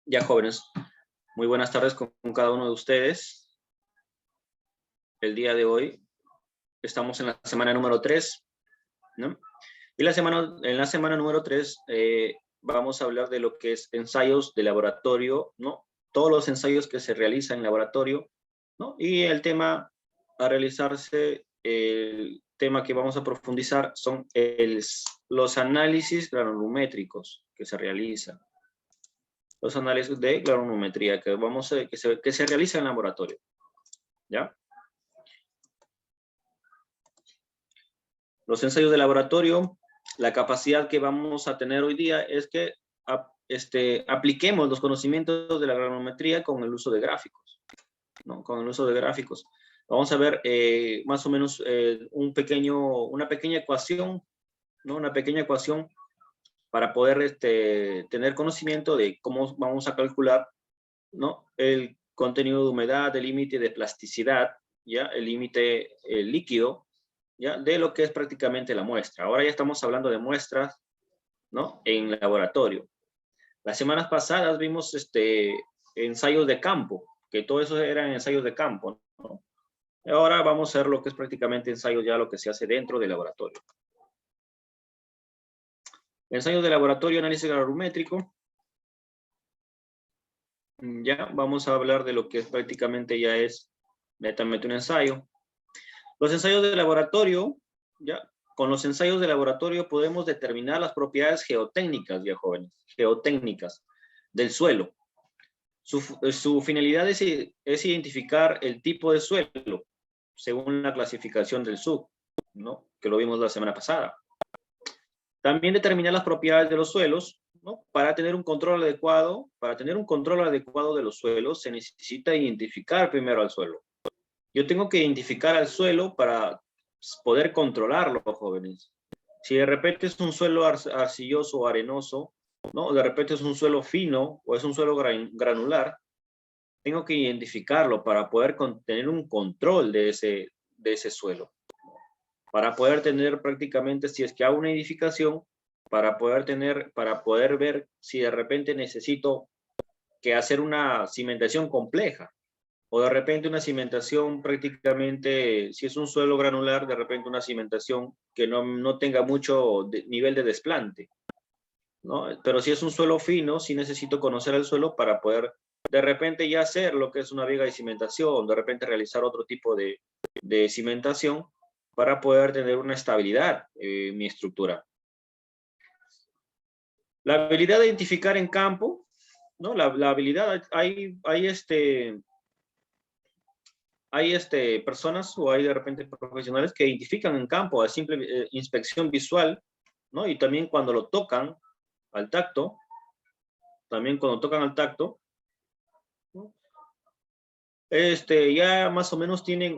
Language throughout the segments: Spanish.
Ya, jóvenes, muy buenas tardes con cada uno de ustedes. El día de hoy estamos en la semana número 3, ¿no? Y en la semana número 3 vamos a hablar de lo que es ensayos de laboratorio, ¿no? Todos los ensayos que se realizan en laboratorio, ¿no? Y el tema a realizarse, el tema que vamos a profundizar son los análisis granulométricos que se realizan. Los análisis de granulometría que se realizan en laboratorio, ¿ya? Los ensayos de laboratorio, la capacidad que vamos a tener hoy día es que apliquemos los conocimientos de la granulometría con el uso de gráficos, ¿no? Con el uso de gráficos. Vamos a ver más o menos una pequeña ecuación, ¿no? Una pequeña ecuación para poder tener conocimiento de cómo vamos a calcular, ¿no? El contenido de humedad, el límite de plasticidad, ¿ya? El límite líquido, ¿ya? De lo que es prácticamente la muestra. Ahora ya estamos hablando de muestras, ¿no? En laboratorio. Las semanas pasadas vimos ensayos de campo, que todo eso eran ensayos de campo, ¿no? Ahora vamos a ver lo que es prácticamente ensayos, ya lo que se hace dentro del laboratorio. Ensayos de laboratorio, análisis granulométrico. Ya vamos a hablar de lo que prácticamente ya es netamente un ensayo. Los ensayos de laboratorio, ya, con los ensayos de laboratorio podemos determinar las propiedades geotécnicas, ya jóvenes, geotécnicas del suelo. Su finalidad es identificar el tipo de suelo, según la clasificación del SUC, ¿no? Que lo vimos la semana pasada. También determinar las propiedades de los suelos, ¿no? Para tener un control adecuado de los suelos, se necesita identificar primero al suelo. Yo tengo que identificar al suelo para poder controlarlo, jóvenes. Si de repente es un suelo arcilloso o arenoso, ¿no? De repente es un suelo fino o es un suelo granular, tengo que identificarlo para poder tener un control de ese suelo. Para poder tener prácticamente, si es que hago una edificación, para poder ver si de repente necesito que hacer una cimentación compleja, o de repente una cimentación prácticamente, si es un suelo granular, de repente una cimentación que no tenga mucho nivel de desplante, ¿no? Pero si es un suelo fino, sí necesito conocer el suelo para poder de repente ya hacer lo que es una viga de cimentación, de repente realizar otro tipo de cimentación para poder tener una estabilidad en mi estructura. La habilidad de identificar en campo, ¿no? La habilidad, hay personas o hay de repente profesionales que identifican en campo a simple inspección visual, ¿no? Y también cuando lo tocan al tacto, ¿no? Ya más o menos tienen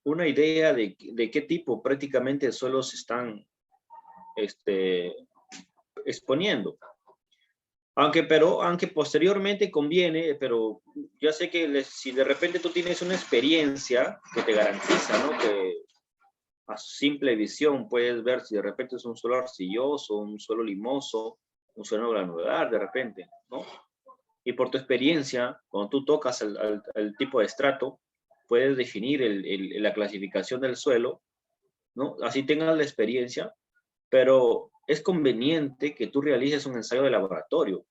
una idea de qué tipo prácticamente de suelos están exponiendo. Aunque posteriormente conviene, pero yo sé que si de repente tú tienes una experiencia que te garantiza, ¿no? Que a simple visión puedes ver si de repente es un suelo arcilloso, un suelo limoso, un suelo granular de repente, ¿no? Y por tu experiencia, cuando tú tocas el tipo de estrato, puedes definir la clasificación del suelo, ¿no? Así tengas la experiencia, pero es conveniente que tú realices un ensayo de laboratorio.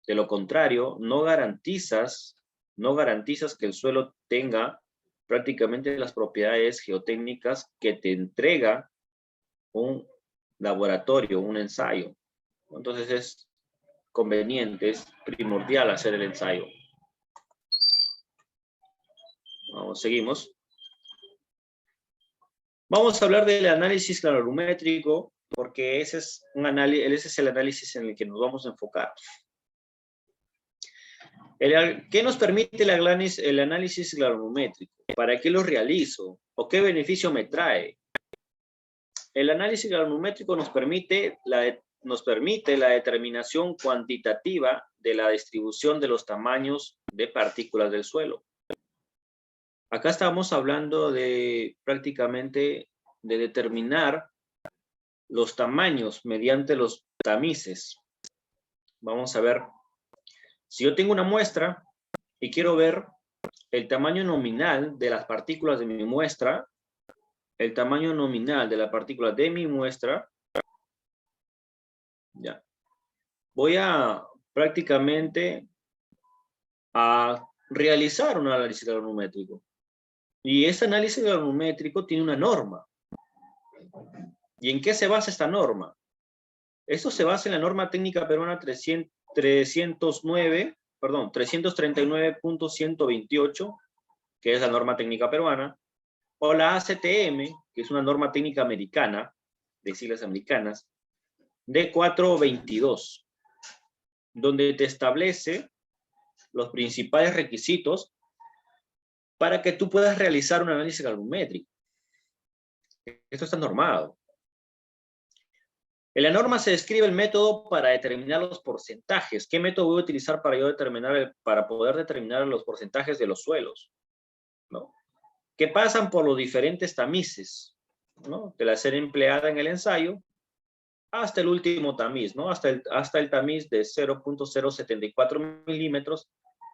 De lo contrario, no garantizas que el suelo tenga prácticamente las propiedades geotécnicas que te entrega un laboratorio, un ensayo. Entonces es conveniente, es primordial hacer el ensayo. Vamos, seguimos. Vamos a hablar del análisis granulométrico, porque ese es el análisis en el que nos vamos a enfocar. ¿Qué nos permite el análisis granulométrico? ¿Para qué lo realizo? ¿O qué beneficio me trae? El análisis granulométrico nos permite la determinación cuantitativa de la distribución de los tamaños de partículas del suelo. Acá estamos hablando de prácticamente de determinar los tamaños mediante los tamices. Vamos a ver Si yo tengo una muestra y quiero ver el tamaño nominal de las partículas de mi muestra, el tamaño nominal de la partícula de mi muestra, ya, voy a prácticamente a realizar un análisis granumétrico. Y ese análisis granumétrico tiene una norma. ¿Y en qué se basa esta norma? Esto se basa en la norma técnica peruana 339.128, que es la norma técnica peruana, o la ACTM, que es una norma técnica americana, de siglas americanas, de 422, donde te establece los principales requisitos para que tú puedas realizar un análisis granumétrico. Esto está normado. En la norma se describe el método para determinar los porcentajes. ¿Qué método voy a utilizar para para poder determinar los porcentajes de los suelos, ¿no? Que pasan por los diferentes tamices, ¿no? De la serie empleada en el ensayo hasta el último tamiz, ¿no? Hasta el tamiz de 0.074 milímetros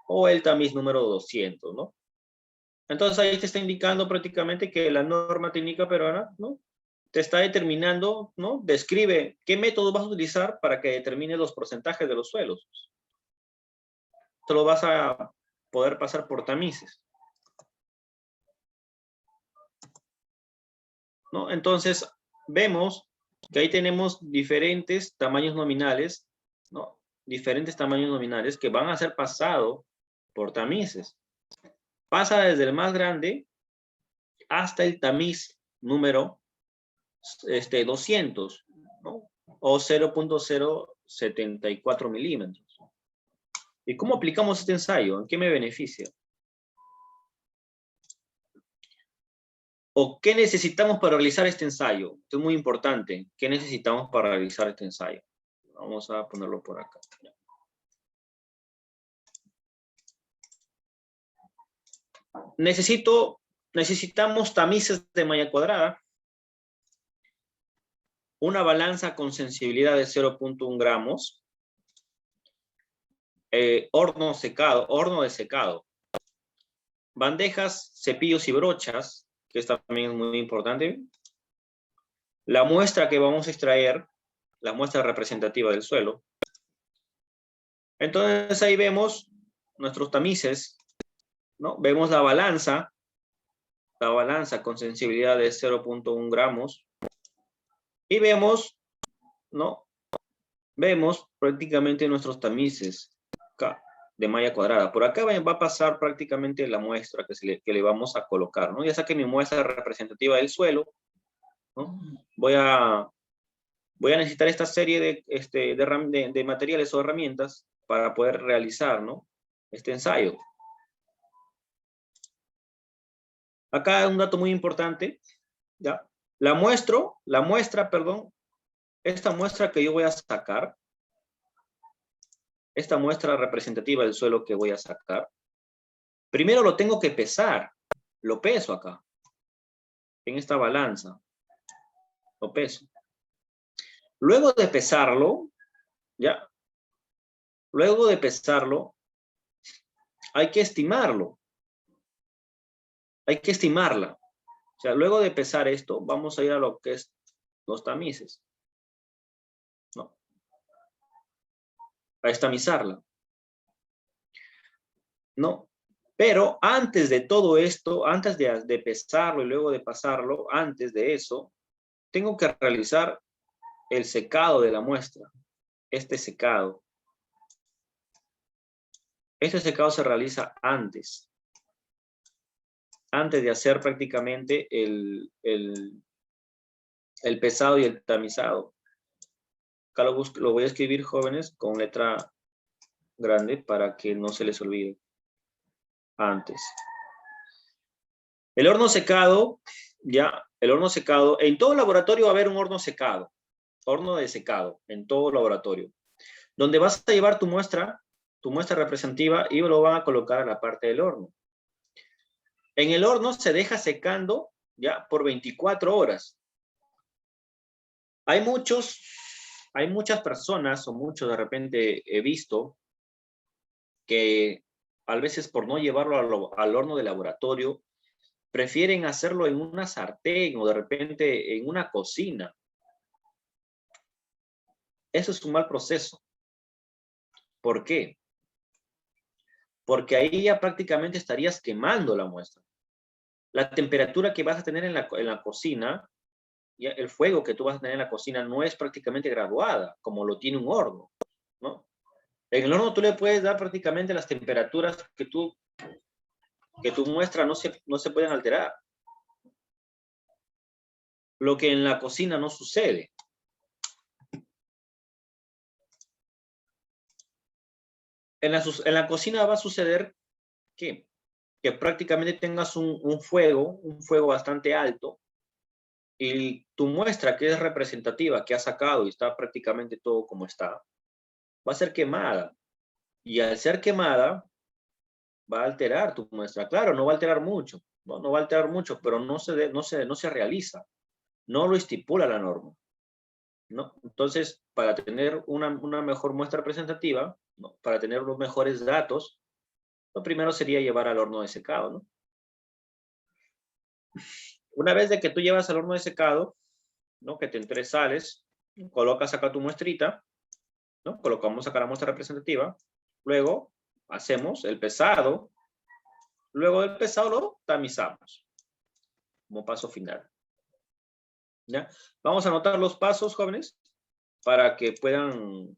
o el tamiz número 200, ¿no? Entonces ahí te está indicando prácticamente que la norma técnica peruana, ¿no?, te está determinando, ¿no?, describe qué método vas a utilizar para que determine los porcentajes de los suelos. Te lo vas a poder pasar por tamices, ¿no? Entonces vemos que ahí tenemos diferentes tamaños nominales, ¿no? Diferentes tamaños nominales que van a ser pasados por tamices. Pasa desde el más grande hasta el tamiz número 200, ¿no? O 0.074 milímetros. ¿Y cómo aplicamos este ensayo? ¿En qué me beneficia? ¿O qué necesitamos para realizar este ensayo? Esto es muy importante. ¿Qué necesitamos para realizar este ensayo? Vamos a ponerlo por acá. Necesitamos tamices de malla cuadrada, una balanza con sensibilidad de 0.1 gramos, horno de secado, bandejas, cepillos y brochas, que esto también es muy importante, la muestra que vamos a extraer, la muestra representativa del suelo. Entonces ahí vemos nuestros tamices, ¿no? Vemos la balanza con sensibilidad de 0.1 gramos, y vemos, ¿no?, vemos prácticamente nuestros tamices acá, de malla cuadrada. Por acá va a pasar prácticamente la muestra que le vamos a colocar, ¿no? Ya saqué mi muestra representativa del suelo, ¿no? Voy a necesitar esta serie de materiales o herramientas para poder realizar, ¿no?, este ensayo. Acá un dato muy importante, ¿ya? Esta muestra que yo voy a sacar, esta muestra representativa del suelo que voy a sacar, primero lo tengo que pesar. Lo peso acá, en esta balanza. Lo peso. Luego de pesarlo, ¿ya? Luego de pesarlo, hay que estimarlo. Hay que estimarla. O sea, luego de pesar esto, vamos a ir a lo que es los tamices, ¿no? A estamizarla, ¿no? Pero antes de todo esto, antes de pesarlo y luego de pasarlo, antes de eso, tengo que realizar el secado de la muestra. Este secado se realiza antes de hacer prácticamente el pesado y el tamizado. Acá lo voy a escribir, jóvenes, con letra grande para que no se les olvide. Antes. El horno secado, en todo laboratorio va a haber un horno secado, horno de secado, en todo laboratorio, donde vas a llevar tu muestra representativa y lo van a colocar a la parte del horno. En el horno se deja secando ya por 24 horas. Hay muchas personas, o muchos de repente he visto, que a veces por no llevarlo al horno de laboratorio, prefieren hacerlo en una sartén o de repente en una cocina. Eso es un mal proceso. ¿Por qué? Porque ahí ya prácticamente estarías quemando la muestra. La temperatura que vas a tener en la cocina, ya el fuego que tú vas a tener en la cocina no es prácticamente graduada, como lo tiene un horno, ¿no? En el horno tú le puedes dar prácticamente las temperaturas que tu muestra no se pueden alterar. Lo que en la cocina no sucede. En la cocina va a suceder que prácticamente tengas un fuego bastante alto, y tu muestra que es representativa, que has sacado y está prácticamente todo como está, va a ser quemada. Y al ser quemada, va a alterar tu muestra. Claro, no va a alterar mucho, no va a alterar mucho, pero no se realiza. No lo estipula la norma, ¿no? Entonces, para tener una mejor muestra representativa, ¿no? Para tener los mejores datos, lo primero sería llevar al horno de secado, ¿no? Una vez de que tú llevas al horno de secado, ¿no? Que te entre sales, colocas acá tu muestrita, ¿no? Colocamos acá la muestra representativa, luego hacemos el pesado, luego del pesado lo tamizamos como paso final, ¿ya? Vamos a anotar los pasos, jóvenes, para que puedan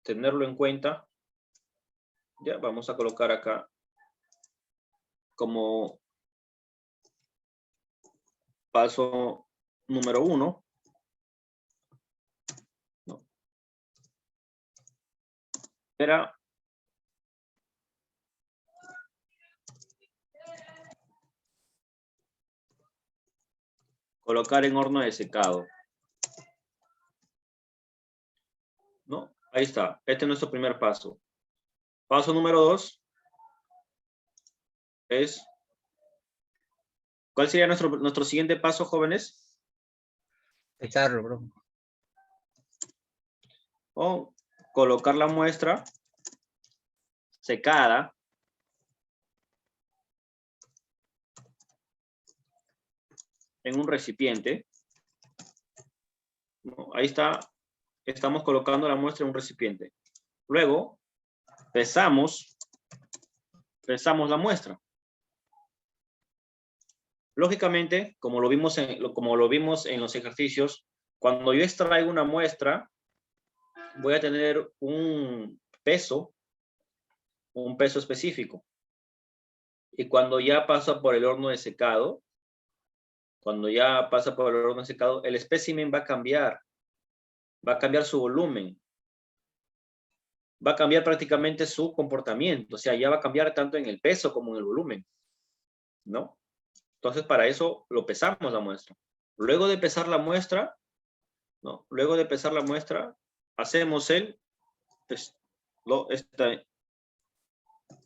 tenerlo en cuenta. Ya, vamos a colocar acá como paso número 1, ¿no? Era colocar en horno de secado, ¿no? Ahí está, este es nuestro primer paso. Paso número 2 es, ¿cuál sería nuestro siguiente paso, jóvenes? Echarlo, bro. O colocar la muestra secada en un recipiente, ¿no? Ahí está, estamos colocando la muestra en un recipiente. Luego, pesamos la muestra. Lógicamente, como lo vimos en los ejercicios, cuando yo extraigo una muestra, voy a tener un peso específico. Y cuando ya pasa por el horno de secado, el espécimen va a cambiar su volumen, va a cambiar prácticamente su comportamiento, o sea, ya va a cambiar tanto en el peso como en el volumen, ¿no? Entonces, para eso lo pesamos la muestra. Luego de pesar la muestra, ¿no? Luego de pesar la muestra, hacemos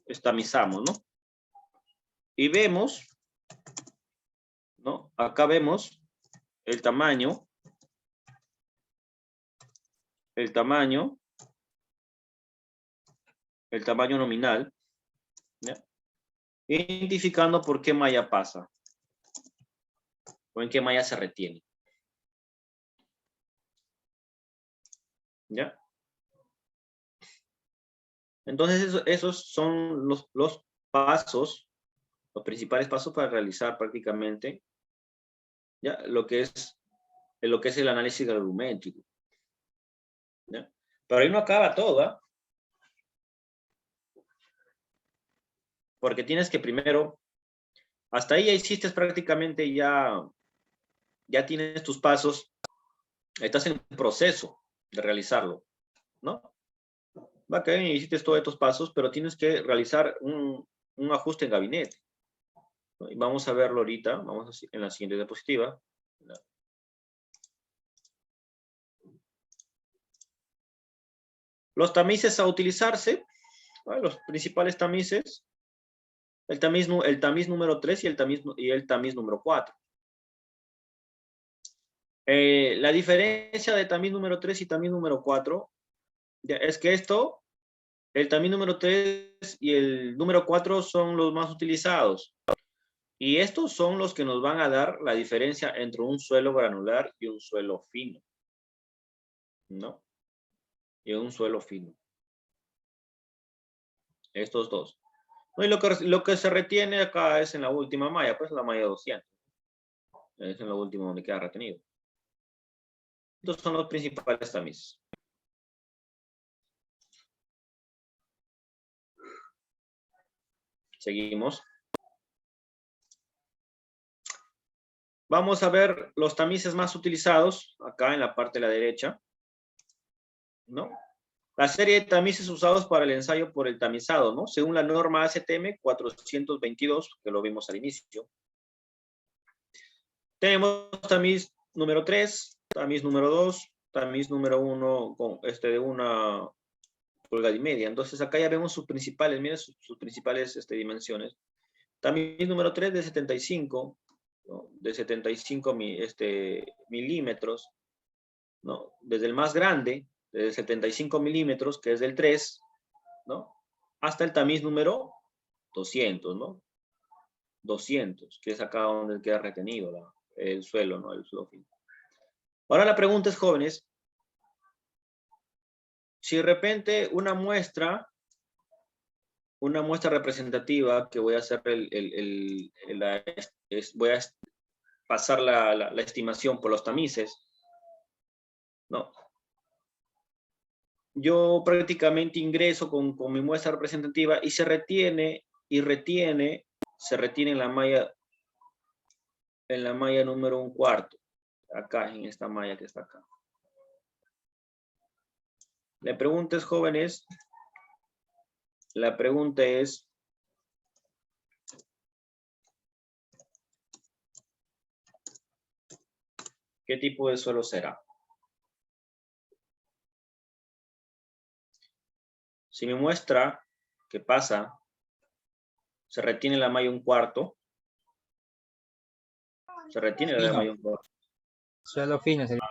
estamizamos, ¿no? Y vemos, ¿no? Acá vemos el tamaño nominal, ¿ya? Identificando por qué malla pasa o en qué malla se retiene, ¿ya? Entonces esos son los pasos, los principales pasos para realizar prácticamente, ¿ya? Lo que es el análisis granulométrico, ¿ya? Pero ahí no acaba todo, ¿eh? Porque tienes que primero, hasta ahí ya hiciste prácticamente, ya tienes tus pasos, estás en proceso de realizarlo, ¿no? Va a caer y hiciste todos estos pasos, pero tienes que realizar un ajuste en gabinete, ¿no? Y vamos a verlo ahorita, vamos en la siguiente diapositiva. Los tamices a utilizarse, ¿vale? Los principales tamices, el tamiz número 3 y el tamiz número 4. La diferencia de tamiz número 3 y tamiz número 4 es que esto El tamiz número 3 y el número 4 son los más utilizados. Y estos son los que nos van a dar la diferencia entre un suelo granular y un suelo fino. ¿No? Y un suelo fino. Estos dos. No, y lo que se retiene acá es en la última malla, pues la malla 200. Es en lo último donde queda retenido. Estos son los principales tamices. Seguimos. Vamos a ver los tamices más utilizados acá en la parte de la derecha, ¿no? La serie de tamices usados para el ensayo por el tamizado, ¿no? Según la norma ACTM 422, que lo vimos al inicio. Tenemos tamiz número 3, tamiz número 2, tamiz número 1 con de 1,5 pulgadas. Entonces acá ya vemos sus principales, miren sus principales dimensiones. Tamiz número 3 de 75, ¿no? De 75 milímetros, ¿no? Desde el más grande, de 75 milímetros, que es del 3, ¿no? Hasta el tamiz número 200, ¿no? 200, que es acá donde queda retenido el suelo, ¿no? El suelo fino. Ahora la pregunta es, jóvenes, si de repente una muestra representativa que voy a hacer voy a pasar la estimación por los tamices, ¿no? Yo prácticamente ingreso con mi muestra representativa y se retiene en la malla número 1/4, acá en esta malla que está acá. La pregunta es, jóvenes, ¿qué tipo de suelo será? Si mi muestra que pasa se retiene en la malla 1/4, se retiene la malla 1/4. Suelo fino sería.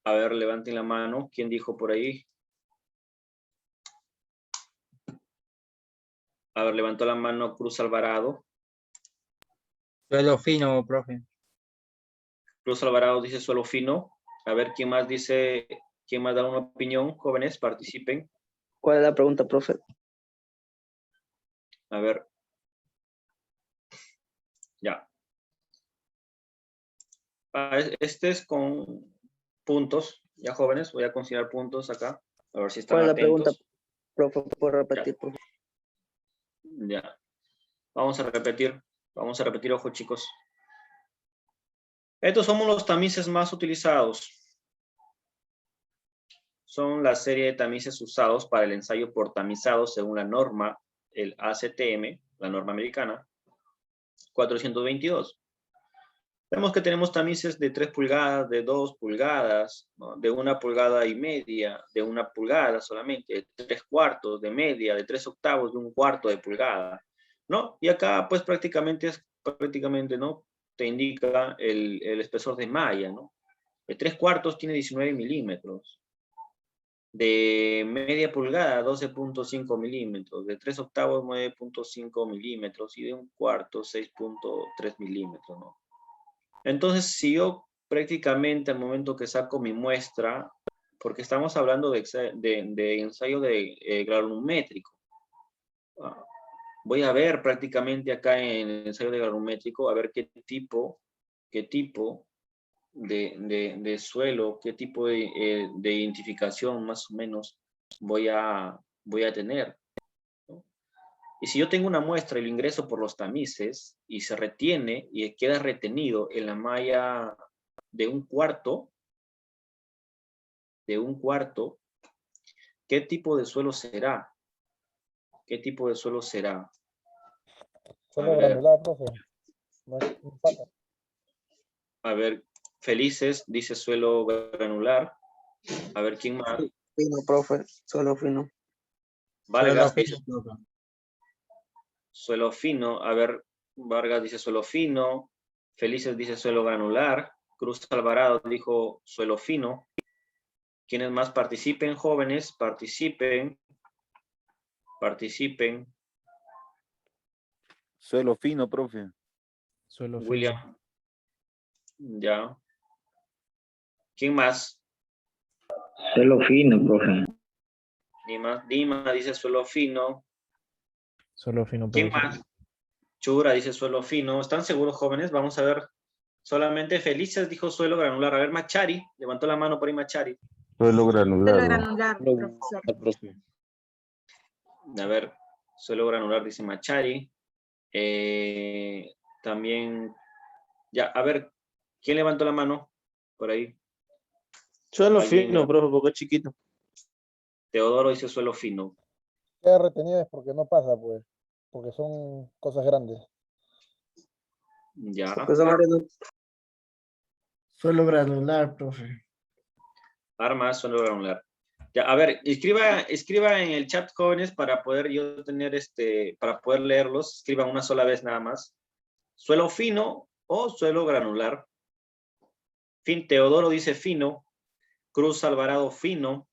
A ver, levanten la mano. ¿Quién dijo por ahí? A ver, levantó la mano Cruz Alvarado. Suelo fino, profe. Cruz Alvarado dice suelo fino. A ver, ¿quién más dice, quién más da una opinión? Jóvenes, participen. ¿Cuál es la pregunta, profe? A ver. Ya. Este es con puntos. Ya, jóvenes, voy a considerar puntos acá. A ver si están ¿Cuál es la atentos. pregunta, profe? ¿Puedo repetir, profe? Ya. Vamos a repetir, ojo, chicos. Estos son los tamices más utilizados. Son la serie de tamices usados para el ensayo por tamizado según la norma, el ACTM, la norma americana, 422. Vemos que tenemos tamices de 3 pulgadas, de 2 pulgadas, ¿no? De 1,5 pulgadas, de 1 pulgada solamente, de 3/4, de media, de 3/8, de 1/4 de pulgada, ¿no? Y acá, pues, prácticamente, ¿no? Te indica el espesor de malla, ¿no? De 3/4 tiene 19 milímetros. De media pulgada, 12.5 milímetros. De 3/8, 9.5 milímetros. Y de 1/4, 6.3 milímetros, ¿no? Entonces, si yo prácticamente al momento que saco mi muestra, porque estamos hablando de ensayo de granulométrico, voy a ver prácticamente acá en el ensayo de granulométrico, a ver qué tipo de suelo, qué tipo de identificación más o menos voy a tener, ¿no? Y si yo tengo una muestra y lo ingreso por los tamices y se retiene y queda retenido en la malla de 1/4, ¿qué tipo de suelo será? ¿Qué tipo de suelo será? Suelo granular, profe. No pasa. A ver, Felices dice suelo granular. A ver, ¿quién más? Fino, profe. Suelo fino. Vargas Suelo dice fino, profe. suelo fino. A ver, Vargas dice suelo fino. Felices dice suelo granular. Cruz Alvarado dijo suelo fino. ¿Quiénes más participen, jóvenes? Participen. Suelo fino, profe. Suelo fino. William. Ya. ¿Quién más? Suelo fino, profe. Dima dice suelo fino. Suelo fino, ¿Quién profe. más? Chura dice suelo fino. ¿Están seguros, jóvenes? Vamos a ver. Solamente Felices dijo suelo granular. A ver, Machari. Levantó la mano por ahí, Machari. Suelo granular. Suelo granular, profesor. A ver, suelo granular, dice Machari. También, ya, a ver, ¿quién levantó la mano por ahí? Suelo ¿Alguien? fino, profe, porque es chiquito. Teodoro dice suelo fino. Queda retenido es porque no pasa, pues. Porque son cosas grandes. Ya. Porque son áreas Suelo granular, profe. Armas, suelo granular. Ya, a ver, escriba en el chat, jóvenes, para poder yo tener para poder leerlos. Escriban una sola vez nada más. Suelo fino o suelo granular. Teodoro dice fino. Cruz Alvarado fino.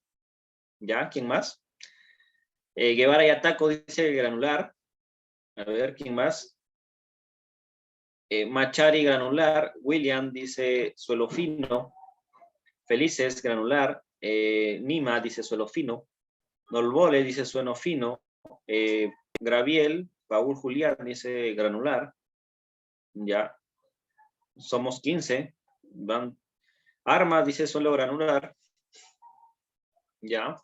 ¿Ya? ¿Quién más? Guevara y Ataco dice granular. A ver, ¿quién más? Machari granular. William dice suelo fino. Felices granular. Nima dice suelo fino. Nolvole dice suelo fino. Graviel, Paul Julián dice granular. Ya. Somos 15. Van. Arma dice suelo granular. Ya.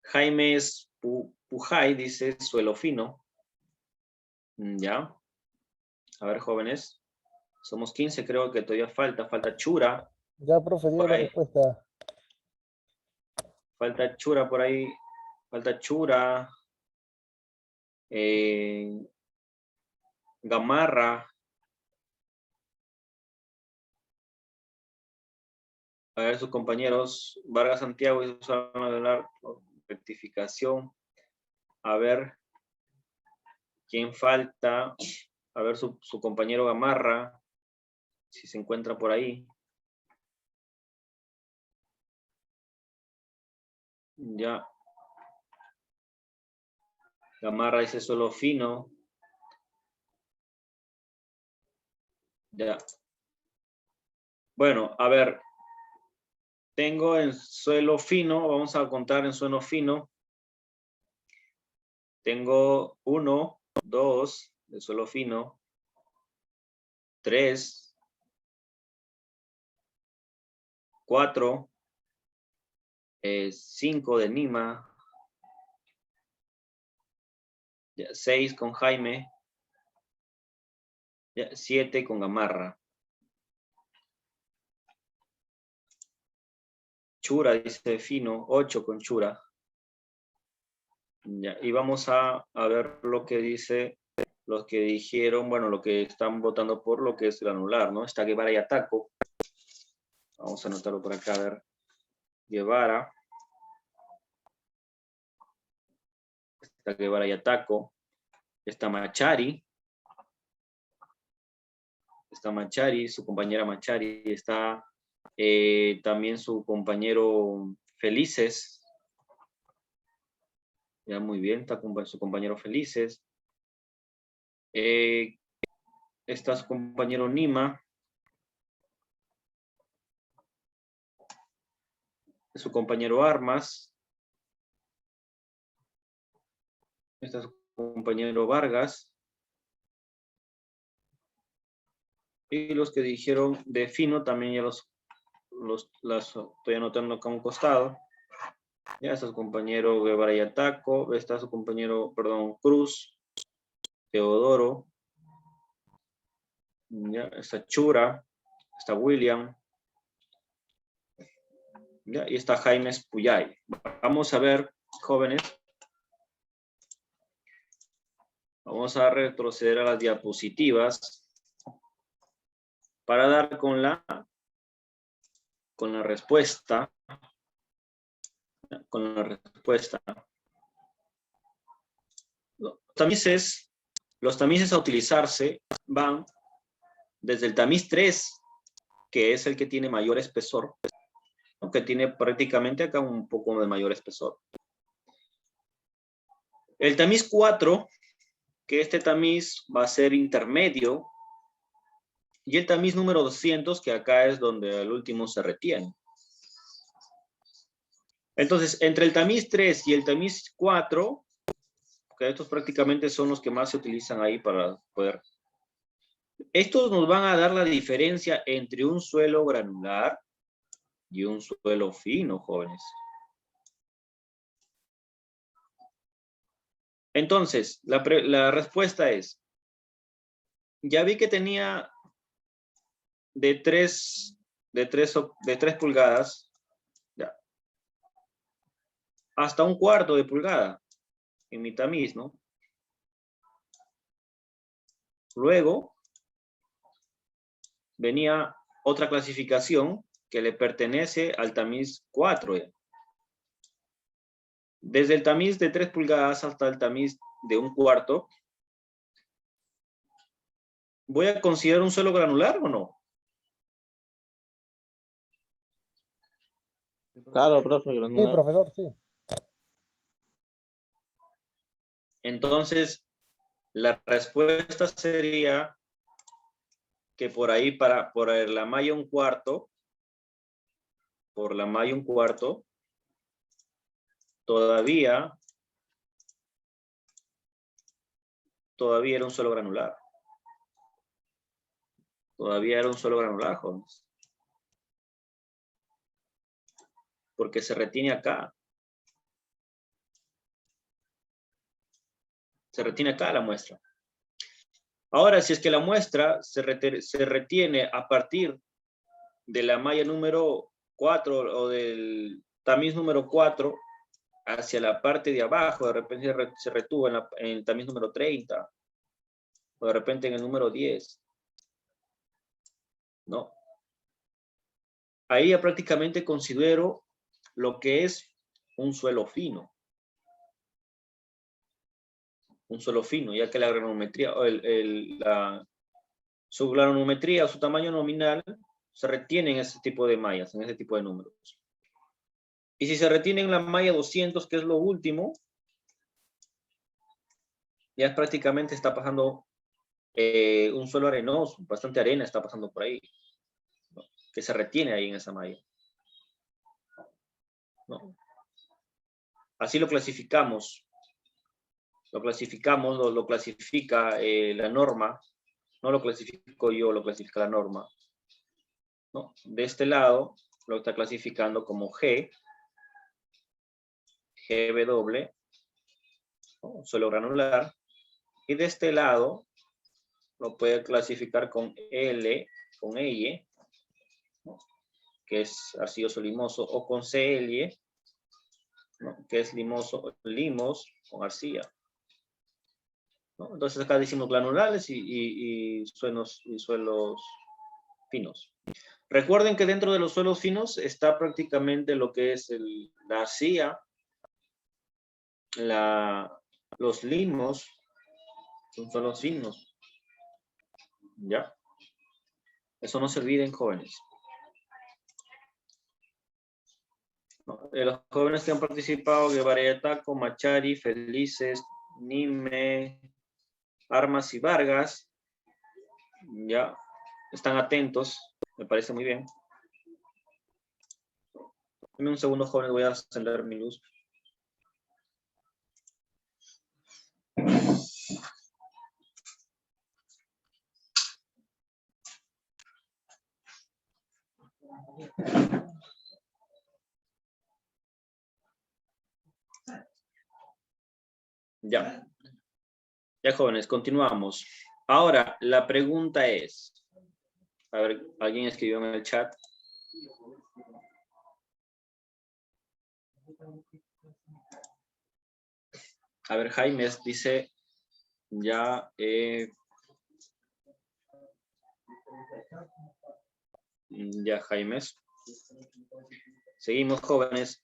Jaime Pujay dice suelo fino. Ya. A ver, jóvenes. Somos 15, creo que todavía falta Chura. Ya, profe, dio la respuesta. Falta Chura por ahí. Falta Chura. Gamarra. A ver, sus compañeros. Vargas Santiago y Susana rectificación. A ver. ¿Quién falta? A ver, su compañero Gamarra. Si se encuentra por ahí. Ya. Gamarra dice suelo fino. Ya. Bueno, a ver. Tengo en suelo fino. Vamos a contar en suelo fino. Tengo 1, 2 de suelo fino. 3. 4, 5 de Nima, 6 con Jaime, 7 con Gamarra. Chura dice fino, 8 con Chura. Ya, y vamos a ver lo que dice, los que dijeron, bueno, lo que están votando por lo que es granular, ¿no? Está Guevara y Ataco. Vamos a anotarlo por acá, a ver. Guevara. Está Guevara y Ataco. Está Machari. Está Machari, su compañera Machari. Está también su compañero Felices. Ya, muy bien, está su compañero Felices. Está su compañero Nima. Su compañero Armas. Está su compañero Vargas. Y los que dijeron de fino también ya las estoy anotando acá a un costado. Ya está su compañero Guevara y Ataco. Está su compañero, perdón, Cruz. Teodoro. Ya está Chura. Está William. Ya, y está Jaime Puyay. Vamos a ver, jóvenes. Vamos a retroceder a las diapositivas para dar con la respuesta. Con la respuesta. Los tamices a utilizarse van desde el tamiz 3 que es el que tiene mayor espesor, ¿no? Que tiene prácticamente acá un poco de mayor espesor. El tamiz 4, que este tamiz va a ser intermedio, y el tamiz número 200, que acá es donde el último se retiene. Entonces, entre el tamiz 3 y el tamiz 4, que estos prácticamente son los que más se utilizan ahí para poder. Estos nos van a dar la diferencia entre un suelo granular y un suelo fino, jóvenes. Entonces, la respuesta es, ya vi que tenía de 3 pulgadas, ya, hasta 1/4 de pulgada en mi tamiz, ¿no? Luego, venía otra clasificación que le pertenece al tamiz 4. Desde el tamiz de 3 pulgadas hasta el tamiz de 1/4, ¿voy a considerar un suelo granular o no? Claro, profe, Sí, granular. profesor, sí. Entonces, la respuesta sería que por ahí, por la malla 1/4, por la malla 1/4, todavía era un suelo granular. Todavía era un suelo granular, jóvenes. Porque se retiene acá. Se retiene acá la muestra. Ahora, si es que la muestra se retiene a partir de la malla número 4 o del tamiz número 4 hacia la parte de abajo, de repente se retuvo en el tamiz número 30 o de repente en el número 10. ¿No? Ahí ya prácticamente considero lo que es un suelo fino. Un suelo fino, ya que la granometría, o su granometría o su tamaño nominal se retiene en ese tipo de mallas, en ese tipo de números. Y si se retiene en la malla 200, que es lo último, ya prácticamente está pasando un suelo arenoso, bastante arena está pasando por ahí, ¿no? Que se retiene ahí en esa malla, ¿no? Así lo clasificamos. Lo clasifica la norma, no lo clasifico yo, lo clasifica la norma, ¿no? De este lado lo está clasificando como GW, ¿no? Suelo granular, y de este lado lo puede clasificar con L, con L, ¿no? Que es arcilloso limoso, o con CL, ¿no? Que es limos con arcilla. ¿No? Entonces acá decimos granulares y suelos finos. Recuerden que dentro de los suelos finos está prácticamente lo que es la arcilla, los limos, son suelos finos. ¿Ya? Eso no se olviden, jóvenes. Los jóvenes que han participado, Guevara y Ataco, Machari, Felices, Nime, Armas y Vargas, ya están atentos, me parece muy bien. Dame un segundo, jóvenes, voy a encender mi luz. Ya. Ya, jóvenes, continuamos. Ahora, la pregunta es, a ver, alguien escribió en el chat. A ver, Jaime dice, ya, ya, Jaime. Seguimos, jóvenes.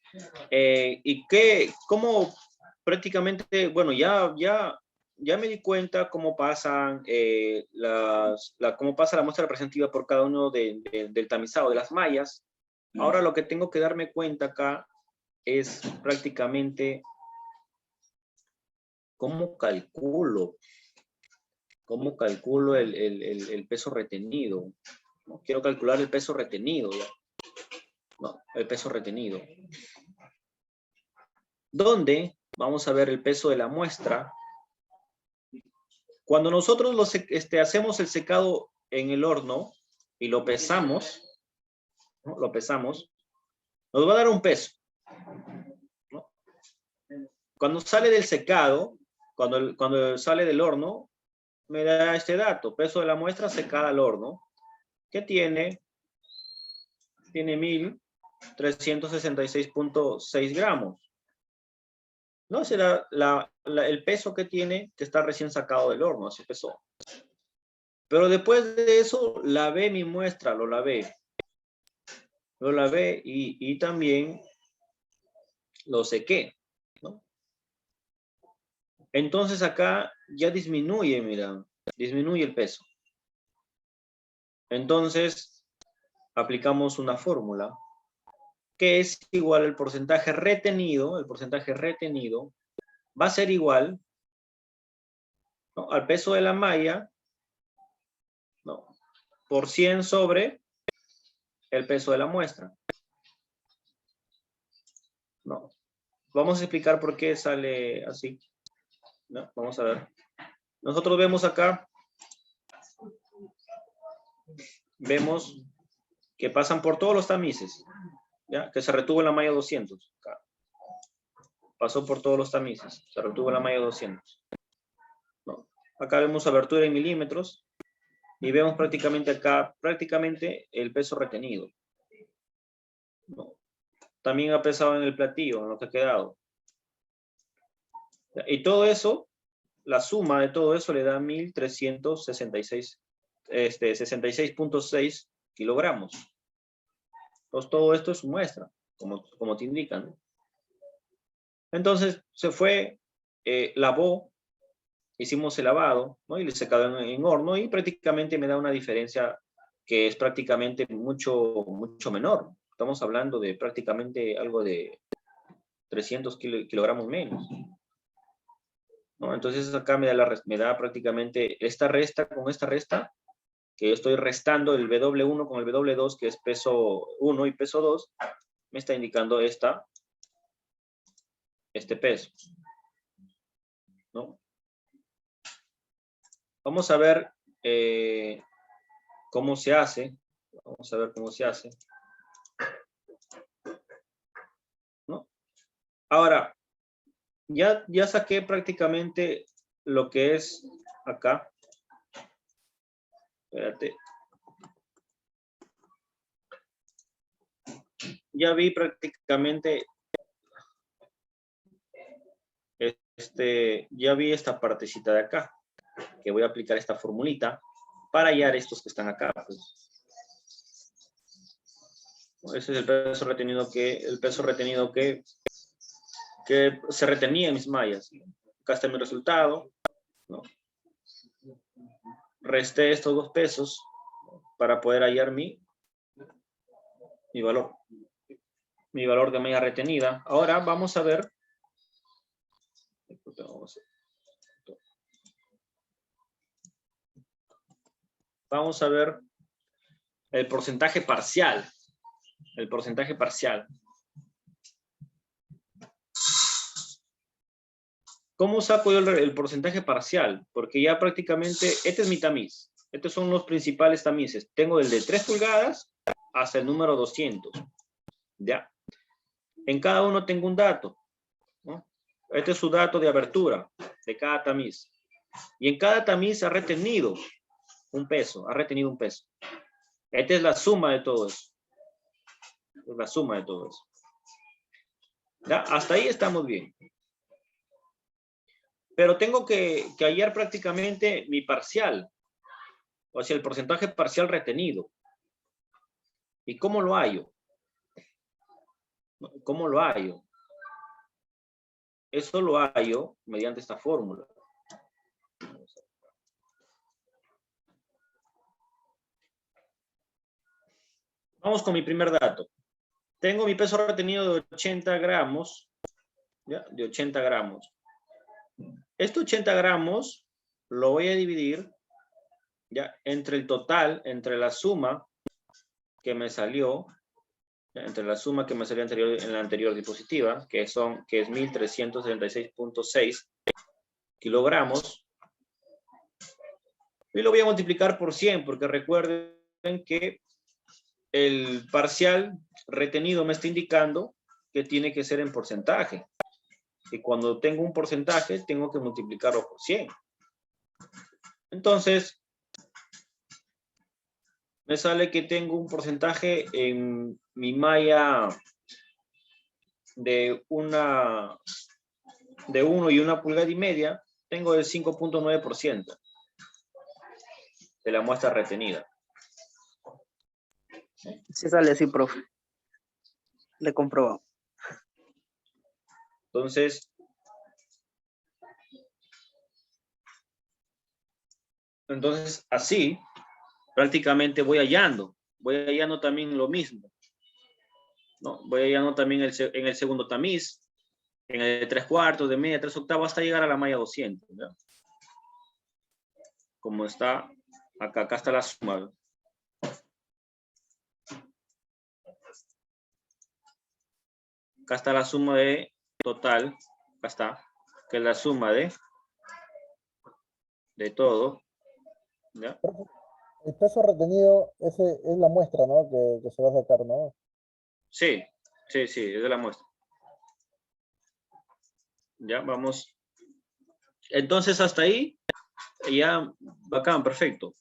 ¿Y cómo prácticamente, bueno, ya ya me di cuenta cómo pasan cómo pasa la muestra representativa por cada uno del tamizado, de las mallas. Ahora lo que tengo que darme cuenta acá es prácticamente cómo calculo el peso retenido. ¿No? Quiero calcular el peso retenido. ¿Ya? No, el peso retenido. ¿Dónde vamos a ver el peso de la muestra? Cuando nosotros hacemos el secado en el horno y lo pesamos, ¿no? Lo pesamos, nos va a dar un peso, ¿no? Cuando sale del secado, cuando sale del horno, me da este dato, peso de la muestra secada al horno, que tiene 1366.6 gramos. No será el peso que tiene, que está recién sacado del horno, así pesó. Pero después de eso, lavé mi muestra, lo lavé. Lo lavé y también lo sequé, ¿no? Entonces acá ya disminuye, mira, disminuye el peso. Entonces, aplicamos una fórmula que es igual al porcentaje retenido, va a ser igual, ¿no?, al peso de la malla, ¿no?, por 100 sobre el peso de la muestra. No. Vamos a explicar por qué sale así. ¿No? Vamos a ver. Nosotros vemos acá, vemos que pasan por todos los tamices, ¿ya? Que se retuvo en la malla 200. Acá. Pasó por todos los tamices, se retuvo en la malla 200. ¿No? Acá vemos abertura en milímetros y vemos prácticamente acá, el peso retenido. ¿No? También ha pesado en el platillo, en lo que ha quedado. Y todo eso, la suma de todo eso le da 66.6 kilogramos. Entonces todo esto es su muestra, como te indican, ¿no? Entonces se fue, lavó, hicimos el lavado, ¿no?, y le secado en horno y prácticamente me da una diferencia que es prácticamente mucho menor. Estamos hablando de prácticamente algo de 300 kilogramos menos, ¿no? Entonces acá me da prácticamente esta resta con esta resta, que yo estoy restando el W1 con el W2, que es peso 1 y peso 2, me está indicando este peso, ¿no? Vamos a ver cómo se hace. Vamos a ver cómo se hace, ¿no? Ahora, ya saqué prácticamente lo que es acá. Espérate. Ya vi prácticamente ya vi esta partecita de acá, que voy a aplicar esta formulita para hallar estos que están acá, pues. Ese es el peso retenido que se retenía en mis mallas. Acá está mi resultado, ¿no? Resté estos dos pesos para poder hallar mi valor de malla retenida. Ahora vamos a ver el porcentaje parcial. ¿Cómo saco yo el porcentaje parcial? Porque ya prácticamente, este es mi tamiz. Estos son los principales tamices. Tengo el de 3 pulgadas hasta el número 200. ¿Ya? En cada uno tengo un dato, ¿no? Este es su dato de abertura de cada tamiz. Y en cada tamiz ha retenido un peso. Esta es la suma de todo eso. ¿Ya? Hasta ahí estamos bien. Pero tengo que hallar prácticamente mi parcial. O sea, el porcentaje parcial retenido. ¿Y cómo lo hallo? Eso lo hallo mediante esta fórmula. Vamos con mi primer dato. Tengo mi peso retenido de 80 gramos, ¿ya? De 80 gramos. Estos 80 gramos lo voy a dividir, ¿ya? Entre el total, entre la suma que me salió, ¿ya? Entre la suma que me salió en la anterior diapositiva, que es 1.376.6 kilogramos, y lo voy a multiplicar por 100, porque recuerden que el parcial retenido me está indicando que tiene que ser en porcentaje. Y cuando tengo un porcentaje, tengo que multiplicarlo por 100. Entonces, me sale que tengo un porcentaje en mi malla de 1 y 1,5 pulgadas. Tengo el 5.9% de la muestra retenida. Sí sale así, profe. Le comprobamos. Entonces, así, prácticamente voy hallando también lo mismo, ¿no? Voy hallando también en el segundo tamiz, en el de 3/4, de media, 3/8, hasta llegar a la malla 200, ¿ya? Como está acá está la suma, ¿no? Acá está la suma de total, acá está, que es la suma de todo, ¿ya? El peso retenido, ese es la muestra, ¿no? Que se va a sacar, ¿no? Sí, es de la muestra. Ya, vamos. Entonces, hasta ahí, ya, bacán, perfecto.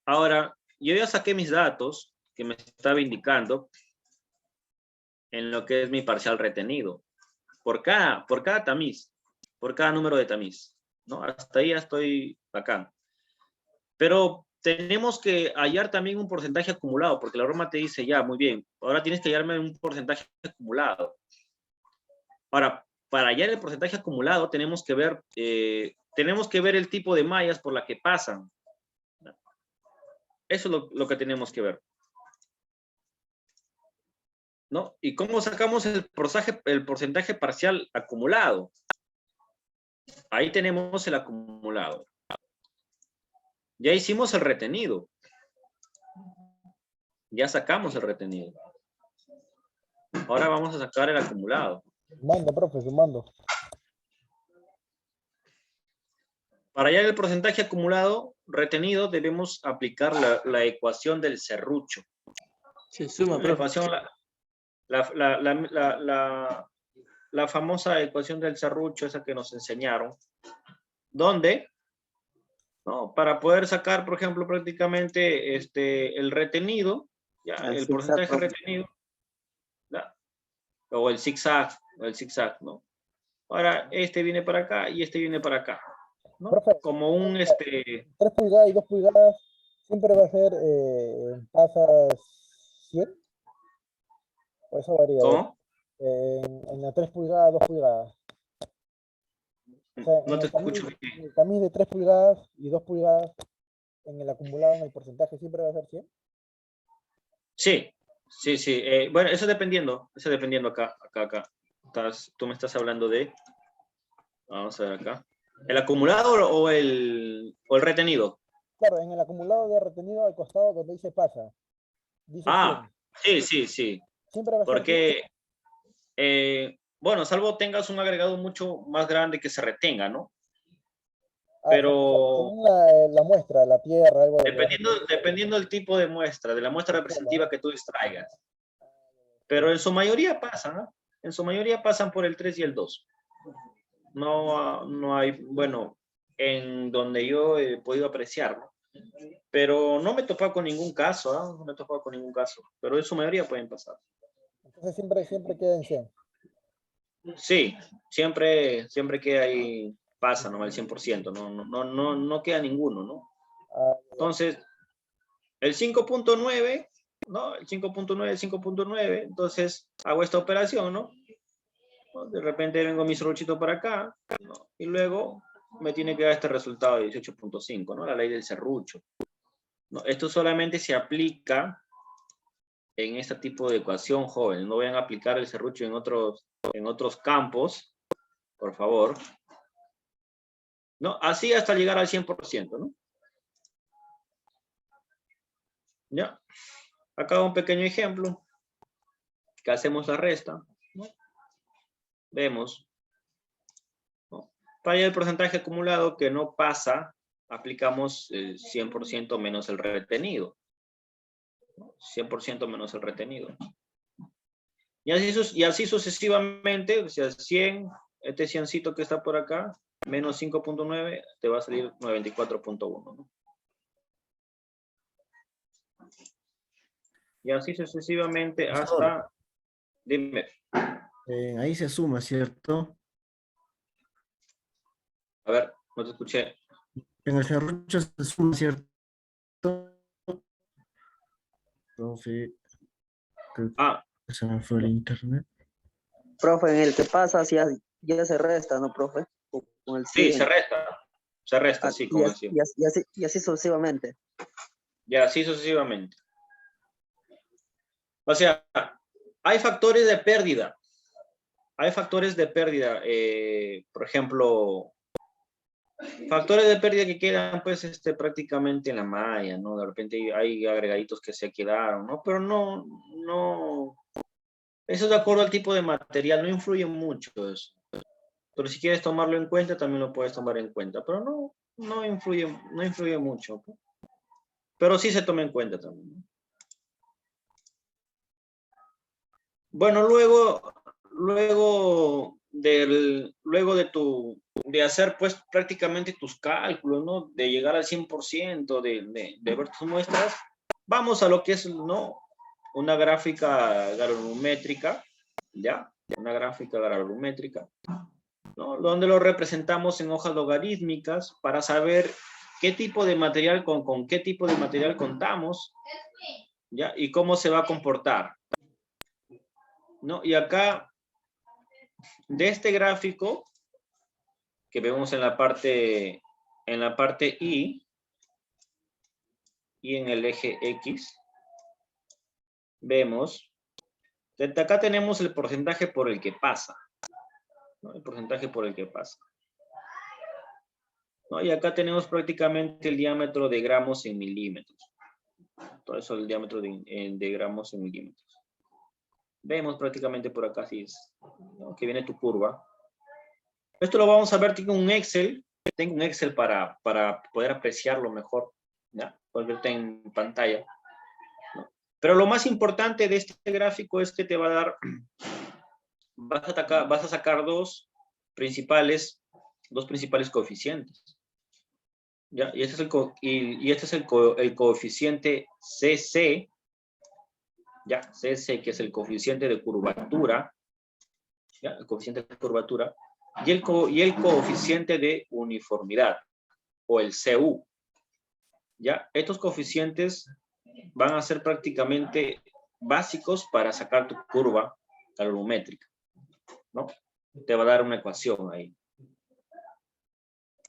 Ahora, yo ya saqué mis datos que me estaba indicando en lo que es mi parcial retenido. Por cada tamiz, por cada número de tamiz, ¿no? Hasta ahí ya estoy bacán. Pero tenemos que hallar también un porcentaje acumulado, porque la norma te dice, ya, muy bien, ahora tienes que hallarme un porcentaje acumulado. Ahora, para hallar el porcentaje acumulado, tenemos que ver el tipo de mallas por la que pasan. Eso es lo que tenemos que ver, ¿no? ¿Y cómo sacamos el porcentaje parcial acumulado? Ahí tenemos el acumulado. Ya hicimos el retenido. Ya sacamos el retenido. Ahora vamos a sacar el acumulado. Sumando, profe, sumando. Para hallar el porcentaje acumulado retenido, debemos aplicar la ecuación del serrucho. Se suma, La profe. ecuación, la famosa ecuación del serrucho, esa que nos enseñaron, donde, ¿no? Para poder sacar, por ejemplo, prácticamente el retenido, ya, el porcentaje retenido, ¿ya? O el zigzag, ¿no? Ahora, este viene para acá y este viene para acá, ¿no? Profe, Como un 3 pulgadas y 2 pulgadas siempre va a ser pasas 100. O eso varía. ¿Cómo? En la 3 pulgadas, 2 pulgadas. O sea, No te escucho en bien. el tamiz de 3 pulgadas y 2 pulgadas, en el acumulado, en el porcentaje, siempre va a ser 100. Sí. Bueno, eso dependiendo acá. Tú me estás hablando de, vamos a ver acá, ¿el acumulado o el retenido? Claro, en el acumulado de retenido al costado donde dice pasa. Dice 100. Sí. Siempre va a ser 100. Porque, bueno, salvo tengas un agregado mucho más grande que se retenga, ¿no? Pero Según la muestra, la tierra, algo de dependiendo del tipo de muestra, de la muestra representativa que tú extraigas. Pero en su mayoría pasan, ¿no? En su mayoría pasan por el 3 y el 2. No hay, bueno, en donde yo he podido apreciarlo. Pero no me he topado con ningún caso, ¿no? No me he topado con ningún caso. Pero en su mayoría pueden pasar. Entonces siempre queda en 100. Sí, siempre que hay, pasa, ¿no? El 100%, no queda ninguno, ¿no? Entonces, el 5.9, ¿no? El 5.9, entonces hago esta operación, ¿no? De repente vengo mi serruchito para acá, ¿no? Y luego me tiene que dar este resultado de 18.5, ¿no? La ley del serrucho, ¿no? Esto solamente se aplica en este tipo de ecuación, jóvenes. No vayan a aplicar el serrucho en otros campos, por favor. No, así hasta llegar al 100%, ¿no? Ya. Acá un pequeño ejemplo. Que hacemos la resta, ¿no? Vemos, ¿no? Para el porcentaje acumulado que no pasa, aplicamos el 100% menos el retenido. 100% menos el retenido. Y así sucesivamente, o sea, 100, este 100cito que está por acá, menos 5.9, te va a salir 94.1, ¿no? Y así sucesivamente hasta, dime. Ahí se suma, ¿cierto? A ver, no te escuché. En el serrucho se suma, ¿cierto? Profe, creo Ah, que se me fue el internet. Profe, en el que pasa ya se resta, ¿no, profe? Con el sí, 100. se resta. Se resta, sí, con el 100. Y así sucesivamente. Y así sucesivamente. O sea, hay factores de pérdida. Hay factores de pérdida. Por ejemplo, factores de pérdida que quedan, pues, prácticamente en la malla, ¿no? De repente hay agregaditos que se quedaron, ¿no? Pero no. Eso de acuerdo al tipo de material, no influye mucho eso. Pero si quieres tomarlo en cuenta, también lo puedes tomar en cuenta. Pero no influye mucho. Pero sí se toma en cuenta también, ¿no? Bueno, luego de hacer pues prácticamente tus cálculos, ¿no? De llegar al 100%, de ver tus muestras, vamos a lo que es, ¿no? Una gráfica granulométrica, ¿ya? Una gráfica granulométrica, ¿no? Donde lo representamos en hojas logarítmicas para saber qué tipo de material, con qué tipo de material contamos, ¿ya? Y cómo se va a comportar, ¿no? Y acá, de este gráfico que vemos en la parte Y y en el eje X, vemos, desde acá tenemos el porcentaje por el que pasa, ¿no? El porcentaje por el que pasa, ¿no? Y acá tenemos prácticamente el diámetro de gramos en milímetros. Todo eso, el diámetro de gramos en milímetros. Vemos prácticamente por acá, sí, ¿no? Que viene tu curva. Esto lo vamos a ver, tengo un Excel para poder apreciarlo mejor, ¿ya? Puedes verte en pantalla, ¿no? Pero lo más importante de este gráfico es que te va a dar, vas a sacar dos principales coeficientes, ¿ya? Y este es el coeficiente CC, ¿ya? CC, que es el coeficiente de curvatura, ¿ya? El coeficiente de curvatura, y el coeficiente de uniformidad, o el CU, ¿ya? Estos coeficientes van a ser prácticamente básicos para sacar tu curva calorimétrica, ¿no? Te va a dar una ecuación ahí.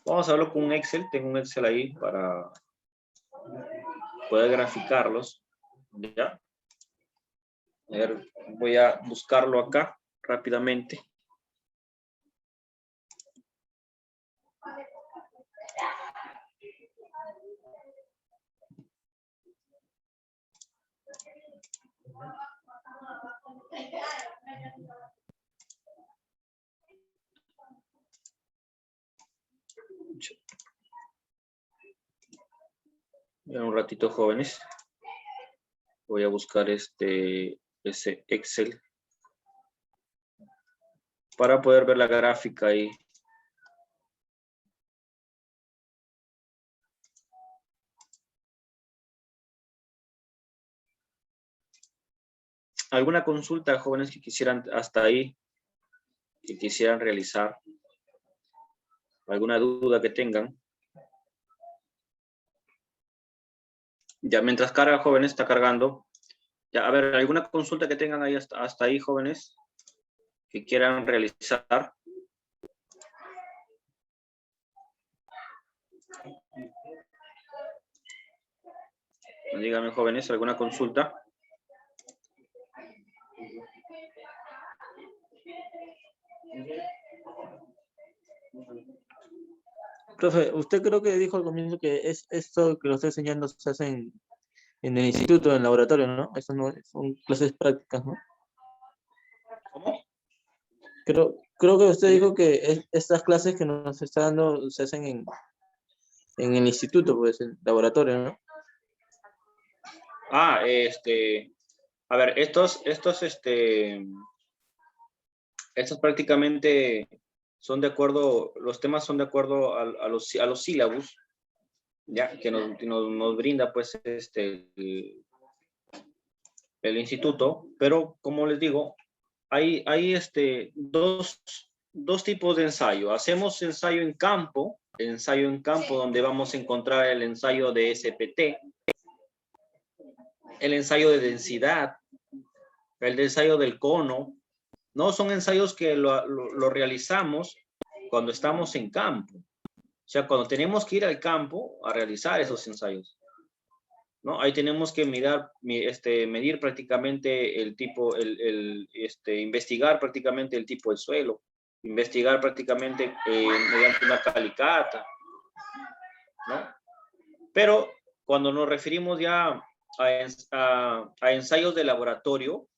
Vamos a verlo con un Excel. Tengo un Excel ahí para poder graficarlos, ¿ya? A ver, voy a buscarlo acá rápidamente. En un ratito, jóvenes. Voy a buscar ese Excel para poder ver la gráfica ahí. ¿Alguna consulta, jóvenes, que quisieran hasta ahí, que quisieran realizar? ¿Alguna duda que tengan? Ya, mientras carga, jóvenes, está cargando. Ya, a ver, ¿alguna consulta que tengan ahí hasta ahí, jóvenes, que quieran realizar? Díganme, jóvenes, ¿alguna consulta? Profe, usted creo que dijo al comienzo que es esto que lo estoy enseñando se hace en el instituto, en el laboratorio, ¿no? Eso no son clases prácticas, ¿no? ¿Cómo? Creo que usted dijo que estas clases que nos está dando se hacen en el instituto, pues, en el laboratorio, ¿no? Ah, a ver, estos prácticamente son de acuerdo, los temas son de acuerdo a los sílabus, ya, que nos brinda, pues, el instituto, pero como les digo, hay dos tipos de ensayo. Hacemos ensayo en campo donde vamos a encontrar el ensayo de SPT, el ensayo de densidad, el ensayo del cono. No son ensayos que lo realizamos cuando estamos en campo. O sea, cuando tenemos que ir al campo a realizar esos ensayos, ¿no? Ahí tenemos que medir prácticamente el tipo, investigar prácticamente el tipo de suelo, investigar prácticamente mediante una calicata, ¿no? Pero cuando nos referimos ya a ensayos de laboratorio,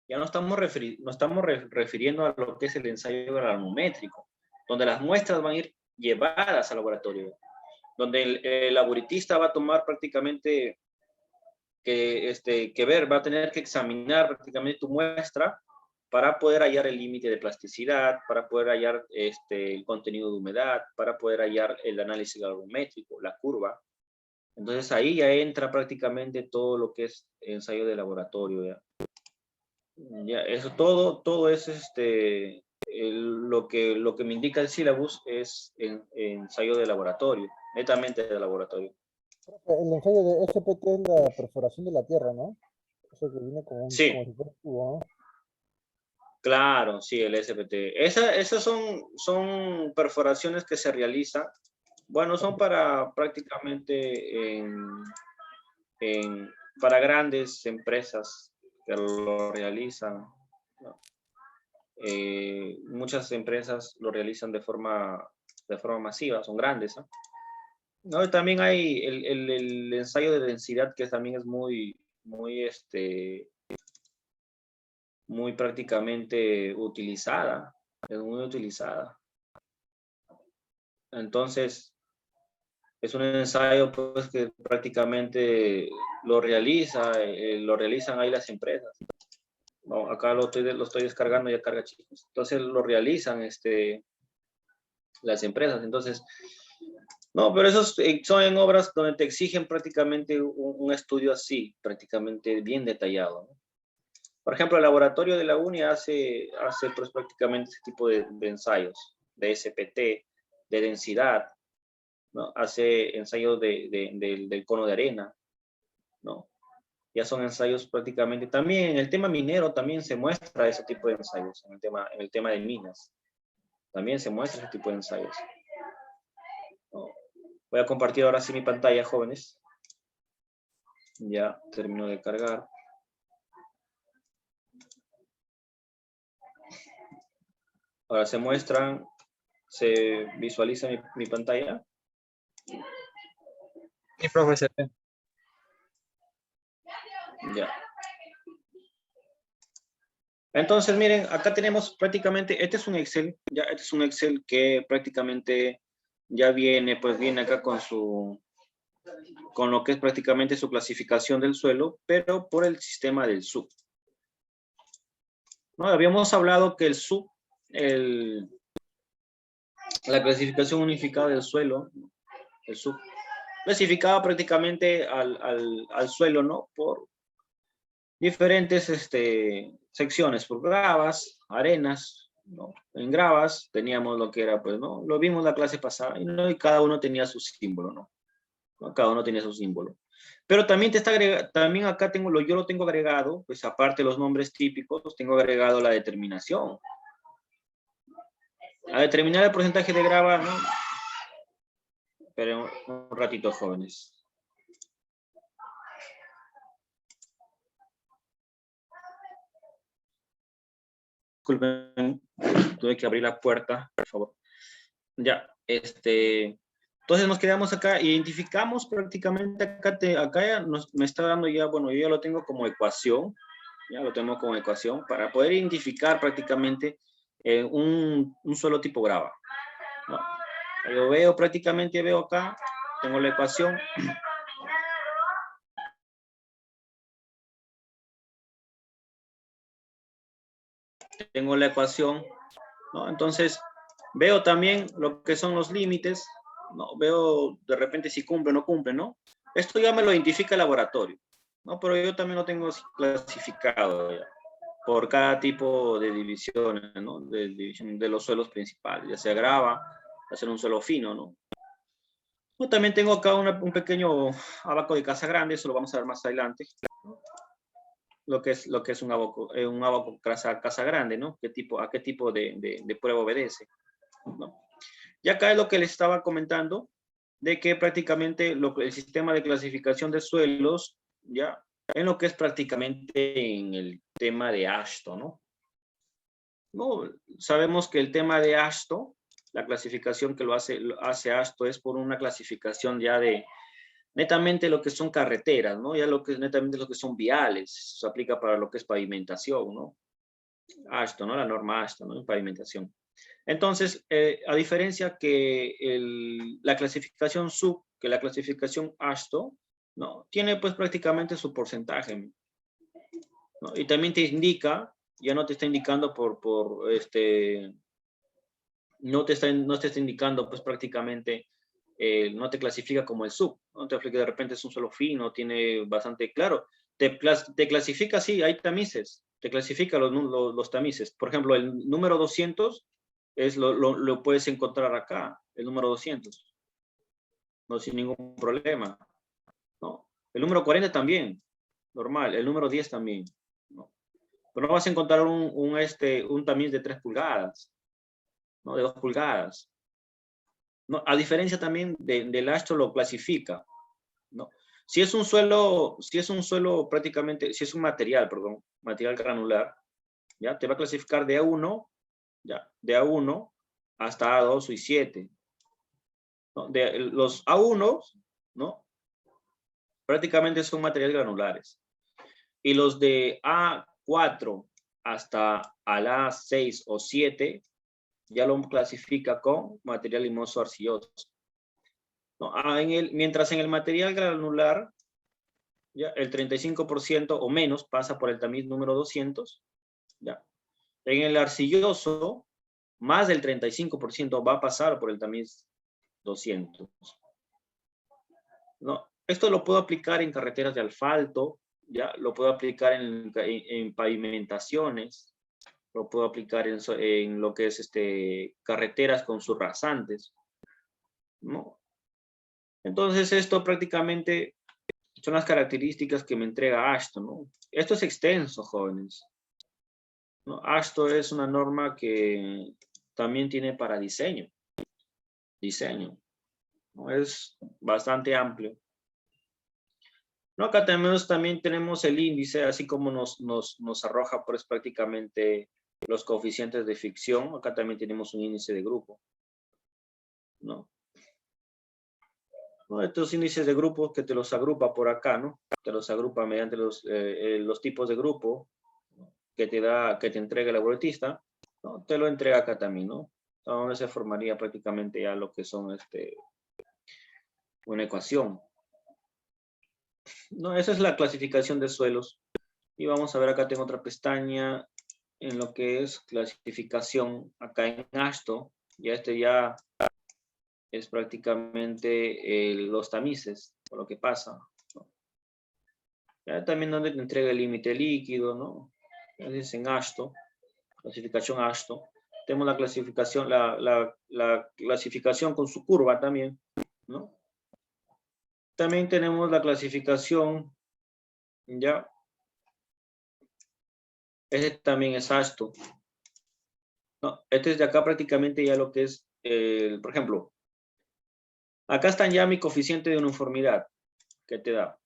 ya no estamos refiriendo a lo que es el ensayo granulométrico, donde las muestras van a ir llevadas al laboratorio, donde el laboratista va a tomar prácticamente va a tener que examinar prácticamente tu muestra para poder hallar el límite de plasticidad, para poder hallar el contenido de humedad, para poder hallar el análisis granulométrico, la curva. Entonces ahí ya entra prácticamente todo lo que es ensayo de laboratorio. Ya, eso todo es lo que me indica el sílabus es ensayo de laboratorio, netamente de laboratorio. El ensayo de SPT es la perforación de la tierra, ¿no? Eso que viene como Sí. como si fuera un tubo, ¿no? Claro, sí, el SPT. Esas son perforaciones que se realizan. Bueno, son para prácticamente para grandes empresas que lo realizan, ¿no? Muchas empresas lo realizan de forma masiva, son grandes, ¿no? No, también hay el ensayo de densidad que también es muy prácticamente utilizada, es muy utilizada. Entonces, es un ensayo pues que prácticamente lo realizan ahí las empresas. No, acá lo estoy descargando, ya carga, chicos. Entonces lo realizan las empresas. Entonces, no, pero esos son en obras donde te exigen prácticamente un estudio así, prácticamente bien detallado, ¿no? Por ejemplo, el laboratorio de la UNI hace pues prácticamente ese tipo de ensayos, de SPT, de densidad, ¿no? Hace ensayos del cono de arena, ¿no? Ya son ensayos prácticamente, también en el tema minero también se muestra ese tipo de ensayos, en el tema de minas, también se muestra ese tipo de ensayos, ¿no? Voy a compartir ahora sí mi pantalla, jóvenes. Ya termino de cargar. Ahora se visualiza mi pantalla. Sí, profe, se ve. Ya. Entonces, miren, acá tenemos prácticamente, este es un Excel, ya, este es un Excel que prácticamente ya viene acá con lo que es prácticamente su clasificación del suelo, pero por el sistema del SUB. ¿No? Habíamos hablado que el SUB, la clasificación unificada del suelo, el SUB, clasificaba prácticamente al suelo, ¿no? Por diferentes secciones, por gravas, arenas, ¿no? En gravas teníamos lo que era, pues, ¿no? Lo vimos la clase pasada, ¿no? Y cada uno tenía su símbolo, ¿no? Cada uno tenía su símbolo. Pero también también acá yo lo tengo agregado, pues aparte de los nombres típicos, tengo agregado la determinación. A determinar el porcentaje de grava, ¿no? Esperen un ratito, jóvenes. disculpen, tuve que abrir la puerta, por favor. Ya, entonces nos quedamos acá, identificamos prácticamente acá, me está dando ya, bueno, yo ya lo tengo como ecuación, ya lo tengo como ecuación, para poder identificar prácticamente un suelo tipo grava, ¿no? Yo veo prácticamente, veo acá, tengo la ecuación. Tengo la ecuación, ¿no? Entonces, veo también lo que son los límites, ¿no? Veo de repente si cumple o no cumple, ¿no? Esto ya me lo identifica el laboratorio, ¿no? Pero yo también lo tengo clasificado ya, por cada tipo de divisiones, ¿no? De división de los suelos principales, ya sea grava, hacer un suelo fino, ¿no? Yo también tengo acá un pequeño abaco de casa grande, eso lo vamos a ver más adelante, ¿no? Lo que es un abaco casa grande, ¿no? ¿A qué tipo de prueba obedece? ¿No? Y acá es lo que les estaba comentando, de que prácticamente el sistema de clasificación de suelos, ya, en lo que es prácticamente en el tema de AASHTO, ¿no? No, sabemos que el tema de AASHTO, la clasificación que lo hace AASHTO es por una clasificación ya de netamente lo que son carreteras, ¿no? Ya netamente lo que son viales, se aplica para lo que es pavimentación, ¿no? AASHTO, ¿no? La norma AASHTO, ¿no? En pavimentación. Entonces, a diferencia que la clasificación SUC, que la clasificación AASHTO, ¿no? Tiene pues prácticamente su porcentaje, ¿no? Y también te indica, ya no te está indicando no te está indicando pues prácticamente, no te clasifica como el SUC, no te aplica de repente es un suelo fino, tiene bastante claro, te clasifica, sí, hay tamices, te clasifica los tamices. Por ejemplo, el número 200 lo puedes encontrar acá, el número 200, no sin ningún problema, ¿no? El número 40 también, normal, el número 10 también, ¿no? Pero no vas a encontrar un tamiz de 3 pulgadas, ¿no? De 2 pulgadas. ¿No? A diferencia también del AASHTO lo clasifica, ¿no? Si es un suelo prácticamente, si es un material granular, ¿ya? Te va a clasificar de A1, ¿ya? De A1 hasta A2 y 7. ¿No? De los A1, ¿no? Prácticamente son materiales granulares. Y los de A4 hasta al A6 o 7, ya lo clasifica con material limoso arcilloso. ¿No? Mientras en el material granular, ya, el 35% o menos pasa por el tamiz número 200. ¿Ya? En el arcilloso, más del 35% va a pasar por el tamiz 200. ¿No? Esto lo puedo aplicar en carreteras de asfalto, ¿ya? Lo puedo aplicar en pavimentaciones, lo puedo aplicar en lo que es carreteras con sus rasantes, ¿no? Entonces esto prácticamente son las características que me entrega AASHTO, ¿no? Esto es extenso, jóvenes, ¿no? AASHTO es una norma que también tiene para diseño, ¿no? Es bastante amplio. ¿No? Acá también tenemos el índice, así como nos arroja pues prácticamente los coeficientes de fricción. Acá también tenemos un índice de grupo, ¿no? ¿No? Estos índices de grupo que te los agrupa por acá, ¿no? Te los agrupa mediante los tipos de grupo, ¿no? que te entrega el laboratista, ¿no? Te lo entrega acá también, ¿no? Donde se formaría prácticamente ya lo que son una ecuación. No, esa es la clasificación de suelos. Y vamos a ver, acá tengo otra pestaña en lo que es clasificación, acá en AASHTO. Ya es prácticamente los tamices, por lo que pasa, ¿no? Ya también donde te entrega el límite líquido, ¿no? Es en AASHTO, clasificación AASHTO. Tenemos la clasificación, la clasificación con su curva también, ¿no? También tenemos la clasificación, ya. Este también es AASHTO. No, este es de acá prácticamente ya lo que es, por ejemplo, acá están ya mi coeficiente de uniformidad que te da.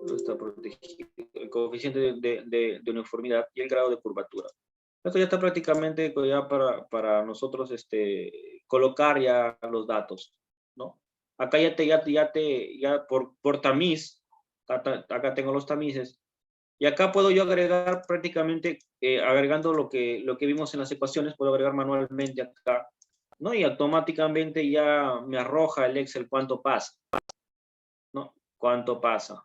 No está protegido. El coeficiente de uniformidad y el grado de curvatura. Esto ya está prácticamente ya para nosotros colocar ya los datos, ¿no? Acá ya por tamiz, acá tengo los tamices, y acá puedo yo agregar prácticamente, agregando lo que vimos en las ecuaciones, puedo agregar manualmente acá, ¿no? Y automáticamente ya me arroja el Excel cuánto pasa, ¿no? Cuánto pasa.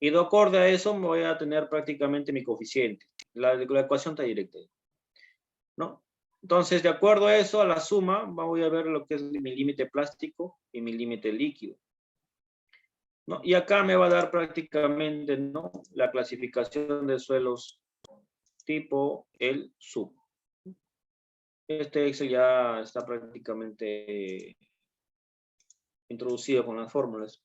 Y de acuerdo a eso voy a tener prácticamente mi coeficiente. La ecuación está directa, ¿no? Entonces, de acuerdo a eso, a la suma, voy a ver lo que es mi límite plástico y mi límite líquido, ¿no? Y acá me va a dar prácticamente, ¿no?, la clasificación de suelos tipo el sub. Este Excel ya está prácticamente introducido con las fórmulas.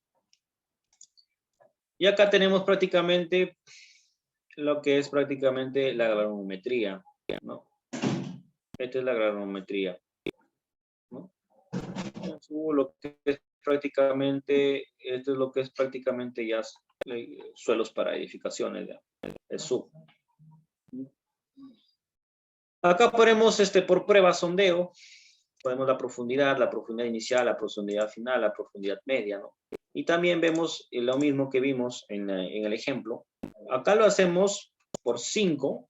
Y acá tenemos prácticamente lo que es prácticamente la granulometría, ¿no? Esta es la granulometría, ¿no? Lo que es prácticamente, esto es lo que es prácticamente ya suelos para edificaciones, ya, el sub. Acá ponemos por prueba sondeo, ponemos la profundidad inicial, la profundidad final, la profundidad media, ¿no? Y también vemos lo mismo que vimos en el ejemplo. Acá lo hacemos por 5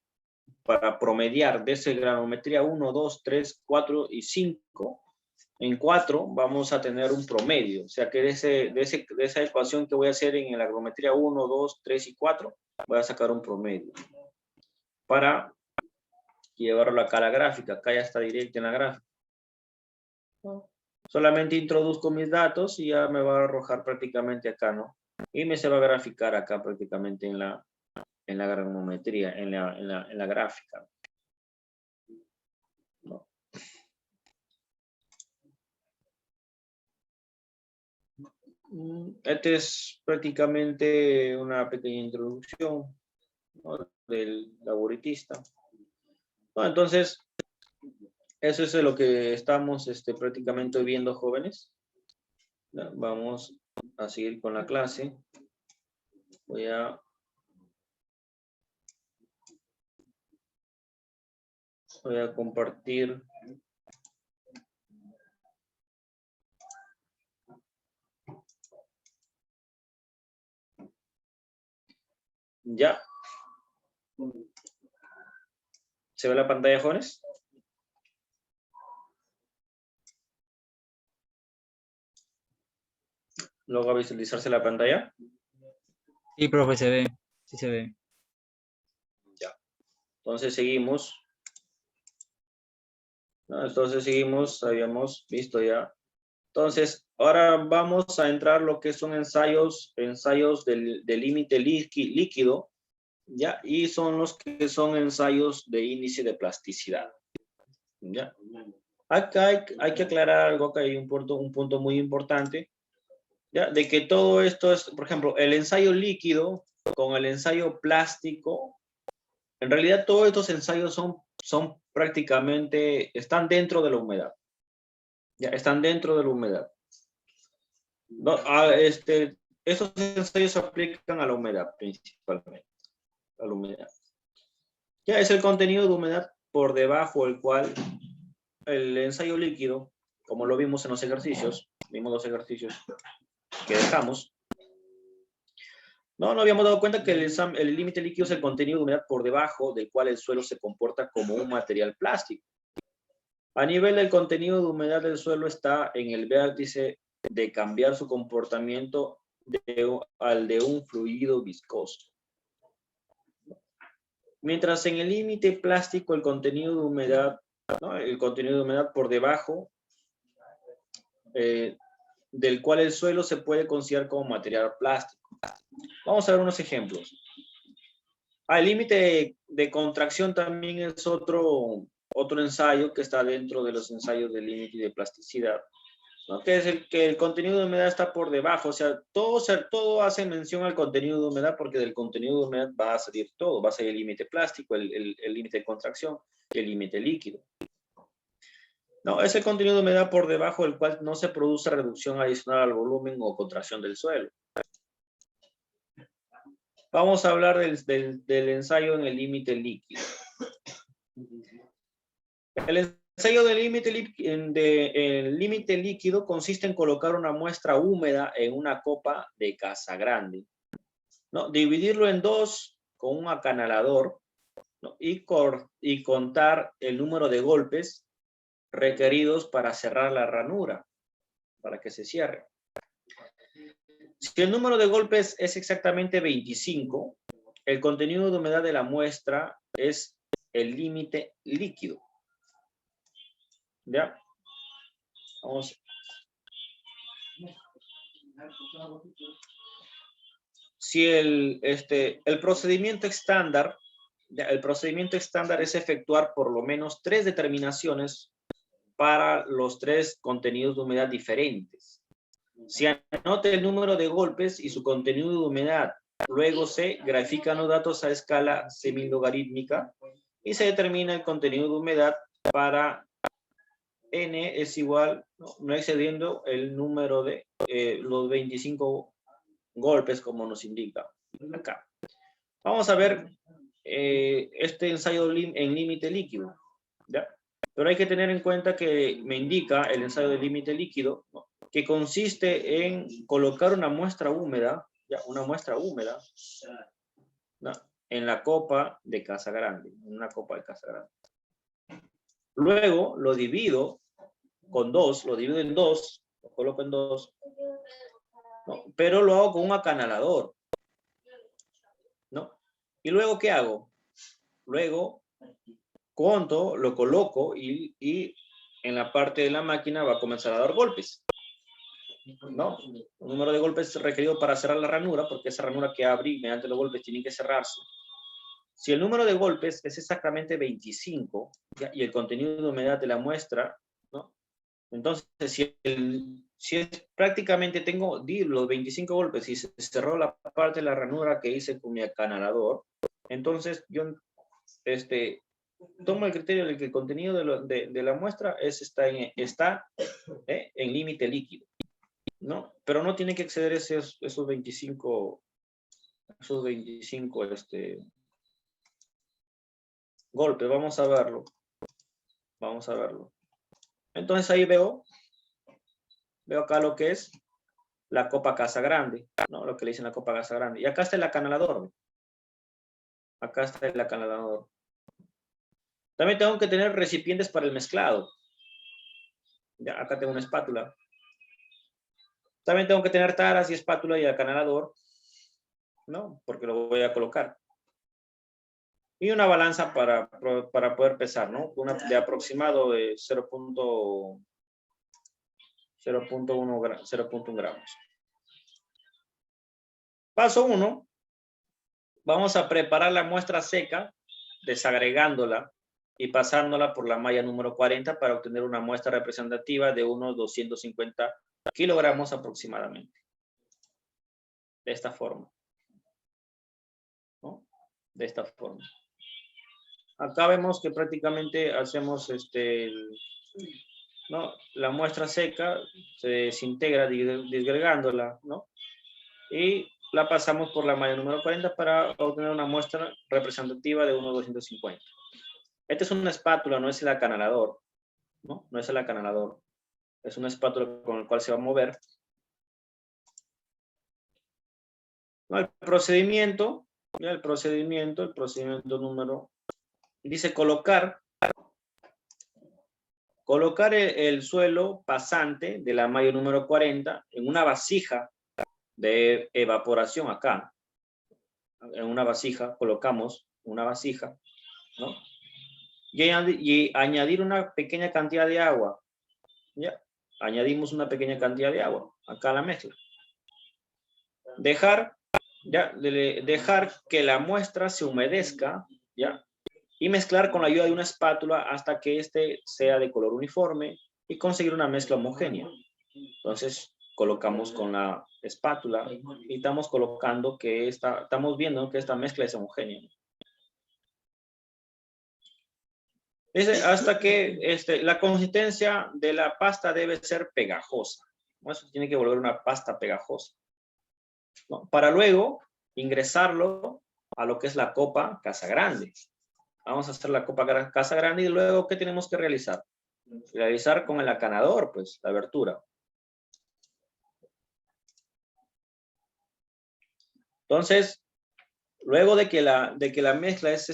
para promediar de esa granulometría 1, 2, 3, 4 y 5. En 4 vamos a tener un promedio, o sea que de esa ecuación que voy a hacer en la granulometría 1, 2, 3 y 4, voy a sacar un promedio para llevarlo acá a la gráfica. Acá ya está directo en la gráfica. Solamente introduzco mis datos y ya me va a arrojar prácticamente acá, ¿no? Y me se va a graficar acá prácticamente en la granulometría, en la gráfica, ¿no? Esta es prácticamente una pequeña introducción, ¿no?, del laboritista. Bueno, entonces, eso es lo que estamos prácticamente viendo, jóvenes. Vamos a seguir con la clase. Voy a compartir. Ya. ¿Se ve la pantalla, jóvenes? ¿Logra visualizarse la pantalla? Sí, profe, se ve. Sí se ve. Ya. Entonces seguimos. ¿No? Entonces seguimos, habíamos visto ya. Entonces, ahora vamos a entrar lo que son ensayos del límite líquido, ¿ya? Y son los que son ensayos de índice de plasticidad, ¿ya? Acá hay que aclarar algo, que hay un punto muy importante, ¿ya? De que todo esto es, por ejemplo, el ensayo líquido con el ensayo plástico, en realidad todos estos ensayos son prácticamente, están dentro de la humedad. Ya, están dentro de la humedad. No, estos ensayos se aplican a la humedad principalmente. A la humedad. Ya es el contenido de humedad por debajo del cual el ensayo líquido, como lo vimos en los ejercicios, vimos los ejercicios que dejamos. No habíamos dado cuenta que el límite líquido es el contenido de humedad por debajo del cual el suelo se comporta como un material plástico. A nivel del contenido de humedad del suelo está en el vértice de cambiar su comportamiento al de un fluido viscoso. Mientras en el límite plástico el contenido de humedad, ¿no?, el contenido de humedad por debajo del cual el suelo se puede considerar como material plástico. Vamos a ver unos ejemplos. El límite de contracción también es otro ensayo que está dentro de los ensayos del límite de plasticidad, ¿no?, que es el contenido de humedad está por debajo. O sea, todo hace mención al contenido de humedad, porque del contenido de humedad va a salir todo. Va a ser el límite plástico, el límite de contracción y el límite líquido. No, es el contenido de humedad por debajo del cual no se produce reducción adicional al volumen o contracción del suelo. Vamos a hablar del ensayo en el límite líquido. El ensayo del límite líquido consiste en colocar una muestra húmeda en una copa de Casagrande, ¿no? Dividirlo en dos con un acanalador, ¿no? y contar el número de golpes requeridos para cerrar la ranura, para que se cierre. Si el número de golpes es exactamente 25, el contenido de humedad de la muestra es el límite líquido. ¿Ya? Vamos. Si el procedimiento estándar, es efectuar por lo menos 3 determinaciones para los 3 contenidos de humedad diferentes. Se anota el número de golpes y su contenido de humedad. Luego se grafican los datos a escala semilogarítmica y se determina el contenido de humedad para n es igual, no excediendo el número de los 25 golpes como nos indica acá. Vamos a ver este ensayo en límite líquido, ¿ya? Pero hay que tener en cuenta que me indica el ensayo de límite líquido, ¿no? Que consiste en colocar una muestra húmeda, ¿ya? Una muestra húmeda, ¿no? En la copa de Casagrande, en una copa de Casagrande. Luego lo divido con 2, lo divido en 2, lo coloco en 2, ¿no? Pero lo hago con un acanalador, ¿no? Y luego, ¿qué hago? Luego conto, lo coloco y en la parte de la máquina va a comenzar a dar golpes, ¿no? El número de golpes requerido para cerrar la ranura, porque esa ranura que abrí mediante los golpes tiene que cerrarse. Si el número de golpes es exactamente 25, ¿ya? Y el contenido de humedad de la muestra, ¿no? Entonces, si es prácticamente tengo los 25 golpes y se cerró la parte de la ranura que hice con mi acanalador, entonces yo tomo el criterio de que el contenido de la muestra está en límite líquido, ¿no? Pero no tiene que exceder esos 25 golpes. Vamos a verlo. Entonces ahí veo acá lo que es la copa Casagrande, ¿no? Lo que le dicen la copa Casagrande. Y acá está el acanalador. Acá está el acanalador. También tengo que tener recipientes para el mezclado. Ya, acá tengo una espátula. También tengo que tener taras y espátula y acanalador, ¿no? Porque lo voy a colocar. Y una balanza para poder pesar, ¿no? Una de aproximado de 0.1 gramos. Paso 1. Vamos a preparar la muestra seca, desagregándola y pasándola por la malla número 40 para obtener una muestra representativa de unos 250 kilogramos aproximadamente. De esta forma, ¿no? De esta forma. Acá vemos que prácticamente hacemos ¿no? La muestra seca se desintegra disgregándola, ¿no? Y la pasamos por la malla número 40 para obtener una muestra representativa de unos 250. Esta es una espátula, no es el acanalador, ¿no? No es el acanalador. Es una espátula con la cual se va a mover. ¿No? El procedimiento número, dice colocar el suelo pasante de la malla número 40 en una vasija de evaporación acá. En una vasija, colocamos una vasija, ¿no? Y añadir una pequeña cantidad de agua. ¿Ya? Añadimos una pequeña cantidad de agua acá a la mezcla. Dejar que la muestra se humedezca, ¿ya? Y mezclar con la ayuda de una espátula hasta que sea de color uniforme y conseguir una mezcla homogénea. Entonces colocamos con la espátula y estamos colocando estamos viendo que esta mezcla es homogénea. Hasta que la consistencia de la pasta debe ser pegajosa. Eso tiene que volver una pasta pegajosa, ¿no? Para luego ingresarlo a lo que es la copa Casa Grande. Vamos a hacer la copa Casa Grande y luego, ¿qué tenemos que realizar? Realizar con el acanador, pues, la abertura. Entonces, luego de que la mezcla es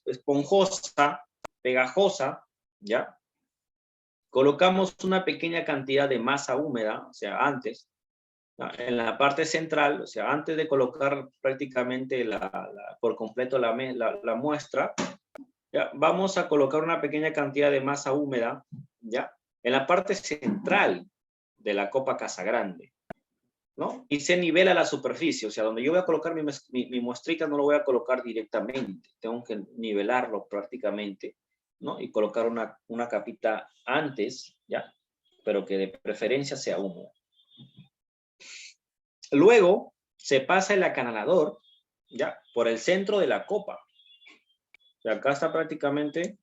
esponjosa, pegajosa, ¿ya? Colocamos una pequeña cantidad de masa húmeda, o sea, antes, ¿no? En la parte central, o sea, antes de colocar prácticamente por completo la muestra, ¿ya? Vamos a colocar una pequeña cantidad de masa húmeda, ¿ya? En la parte central de la copa Casa Grande, ¿no? Y se nivela la superficie, o sea, donde yo voy a colocar mi muestrita no lo voy a colocar directamente, tengo que nivelarlo prácticamente, ¿no? Y colocar una capita antes, ¿ya? Pero que de preferencia sea húmeda. Luego se pasa el acanalador, ¿ya? Por el centro de la copa. O sea, acá está prácticamente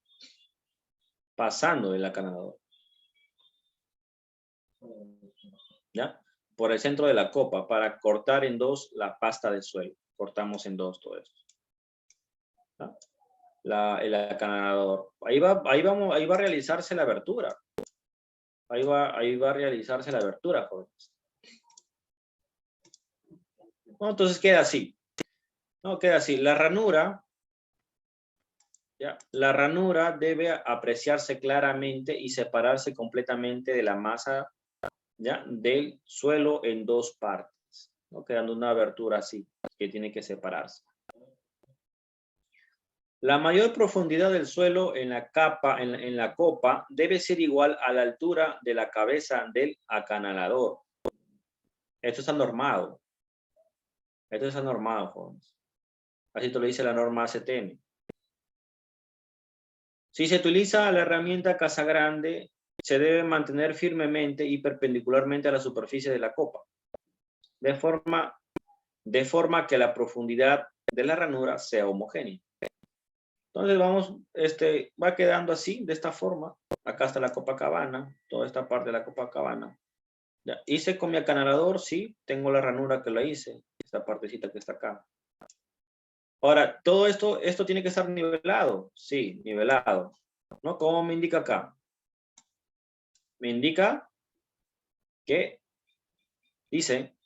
pasando el acanalador, ¿ya? Por el centro de la copa para cortar en dos la pasta del suelo. Cortamos en dos todo esto, ¿no? El acanalador. Ahí va a realizarse la abertura. Ahí va a realizarse la abertura, jóvenes. No, entonces queda así. No, queda así. La ranura, ¿ya? La ranura debe apreciarse claramente y separarse completamente de la masa, ¿ya? Del suelo en dos partes, ¿no? Quedando una abertura así, que tiene que separarse. La mayor profundidad del suelo en la copa debe ser igual a la altura de la cabeza del acanalador. Esto está normado. Esto está normado, jóvenes. Así te lo dice la norma ACTM. Si se utiliza la herramienta Casa Grande, se debe mantener firmemente y perpendicularmente a la superficie de la copa, de forma que la profundidad de la ranura sea homogénea. Entonces va quedando así, de esta forma. Acá está la Copacabana, toda esta parte de la Copacabana. Ya, hice con mi acanalador, sí, tengo la ranura que la hice, esta partecita que está acá. Ahora, todo esto tiene que estar nivelado, sí, nivelado, ¿no? ¿Cómo me indica acá? Me indica que dice,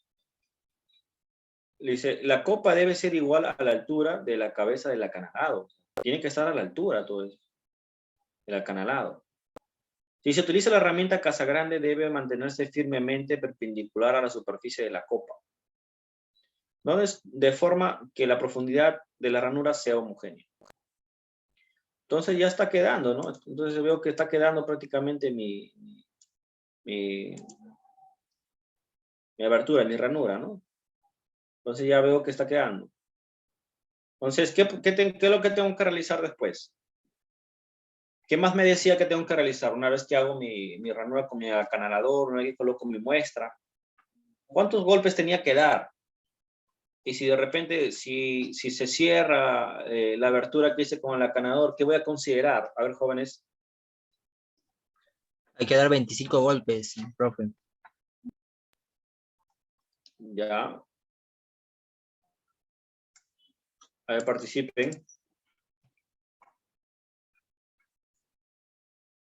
la copa debe ser igual a la altura de la cabeza del acanalado. Tiene que estar a la altura todo eso, el acanalado. Si se utiliza la herramienta Casa Grande, debe mantenerse firmemente perpendicular a la superficie de la copa, ¿no? De forma que la profundidad de la ranura sea homogénea. Entonces ya está quedando, ¿no? Entonces veo que está quedando prácticamente mi abertura, mi ranura, ¿no? Entonces ya veo que está quedando. Entonces, ¿qué es lo que tengo que realizar después? ¿Qué más me decía que tengo que realizar una vez que hago mi ranura con mi acanalador, una vez que coloco mi muestra? ¿Cuántos golpes tenía que dar? Y si de repente, si se cierra la abertura que hice con el acanador, ¿qué voy a considerar? A ver, jóvenes. Hay que dar 25 golpes, profe. Ya. A ver, participen.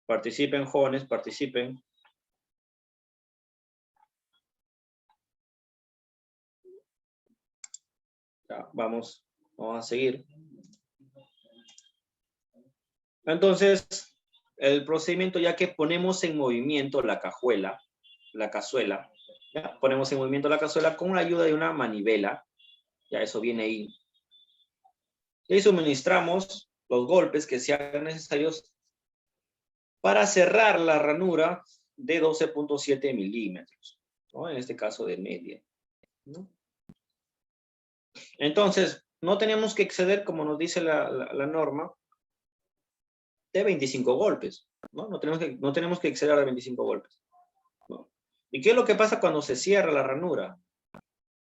Participen, jóvenes, participen. Ya, vamos a seguir. Entonces, el procedimiento, ya que ponemos en movimiento la cazuela, ¿ya? Ponemos en movimiento la cazuela con la ayuda de una manivela, ya eso viene ahí. Y suministramos los golpes que sean necesarios para cerrar la ranura de 12.7 milímetros, ¿no? En este caso de media, ¿no? Entonces, no tenemos que exceder, como nos dice la norma, de 25 golpes, ¿no? No tenemos que exceder de 25 golpes, ¿no? ¿Y qué es lo que pasa cuando se cierra la ranura?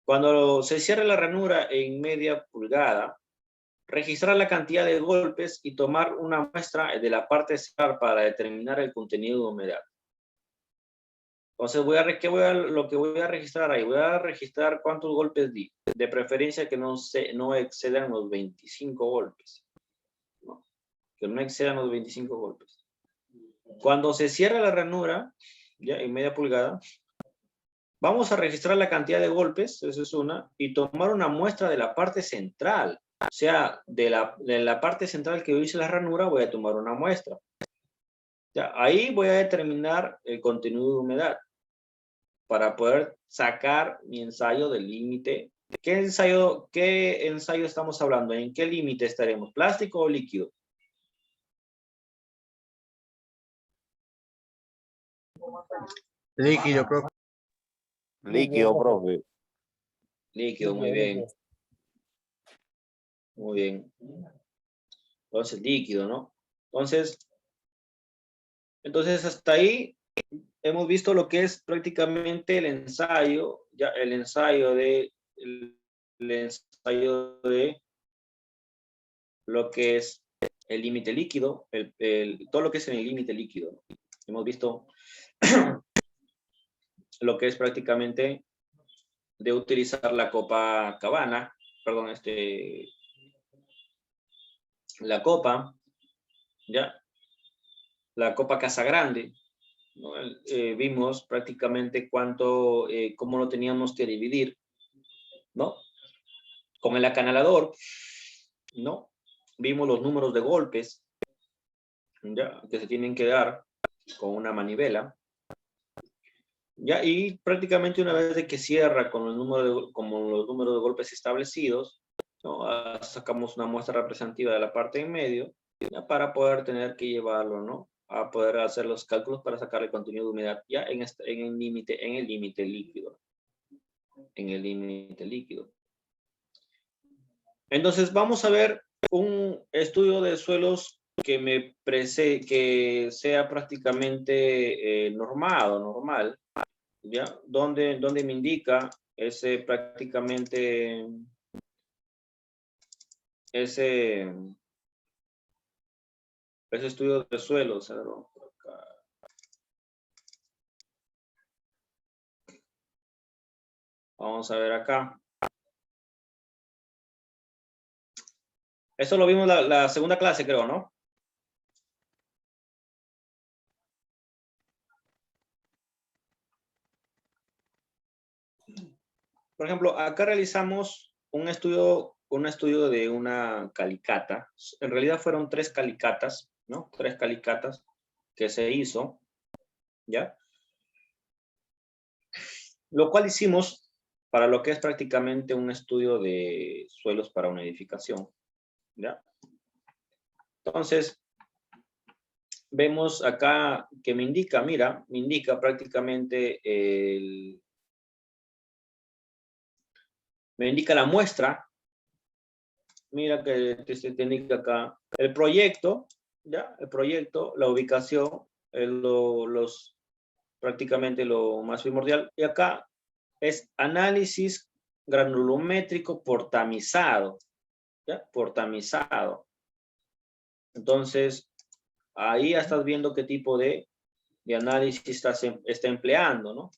Cuando se cierra la ranura en media pulgada, registrar la cantidad de golpes y tomar una muestra de la parte central para determinar el contenido de humedad. Entonces, lo que voy a registrar ahí? Voy a registrar cuántos golpes di. De preferencia que no excedan los 25 golpes. ¿No? Que no excedan los 25 golpes. Cuando se cierra la ranura, ya en media pulgada, vamos a registrar la cantidad de golpes, esa es una, y tomar una muestra de la parte central. O sea, de la parte central que yo hice la ranura, voy a tomar una muestra. Ya, ahí voy a determinar el contenido de humedad para poder sacar mi ensayo del límite. ¿Qué ensayo estamos hablando? ¿En qué límite estaremos? ¿Plástico o líquido? Líquido, profe. Líquido, profe. Líquido, muy bien. Muy bien. Entonces, líquido, ¿no? Entonces hasta ahí hemos visto lo que es prácticamente el ensayo, ya el ensayo de lo que es el límite líquido, todo lo que es en el límite líquido. Hemos visto lo que es prácticamente de utilizar la copa Cabana, perdón, la copa, ya, la copa Casagrande, ¿no? Vimos prácticamente cómo lo teníamos que dividir, ¿no? Con el acanalador, ¿no? Vimos los números de golpes, ¿ya? Que se tienen que dar con una manivela, ¿ya? Y prácticamente una vez de que cierra con los números de golpes establecidos, ¿no? Sacamos una muestra representativa de la parte en medio, ¿ya? Para poder tener que llevarlo, ¿no? A poder hacer los cálculos para sacar el contenido de humedad ya en el límite líquido. En el límite líquido. Entonces vamos a ver un estudio de suelos que sea prácticamente normal, ¿ya? Donde me indica ese estudio de suelos. Vamos a ver acá. Eso lo vimos la segunda clase, creo, ¿no? Por ejemplo, acá realizamos un estudio de una calicata. En realidad fueron 3 calicatas, ¿no? 3 calicatas que se hizo, ¿ya? Lo cual hicimos para lo que es prácticamente un estudio de suelos para una edificación, ¿ya? Entonces, vemos acá que me indica prácticamente me indica la muestra. Mira que te indica acá el proyecto, ¿ya? El proyecto, la ubicación, prácticamente lo más primordial. Y acá es análisis granulométrico por tamizado, ¿ya? Por tamizado. Entonces, ahí ya estás viendo qué tipo de análisis está empleando, ¿no?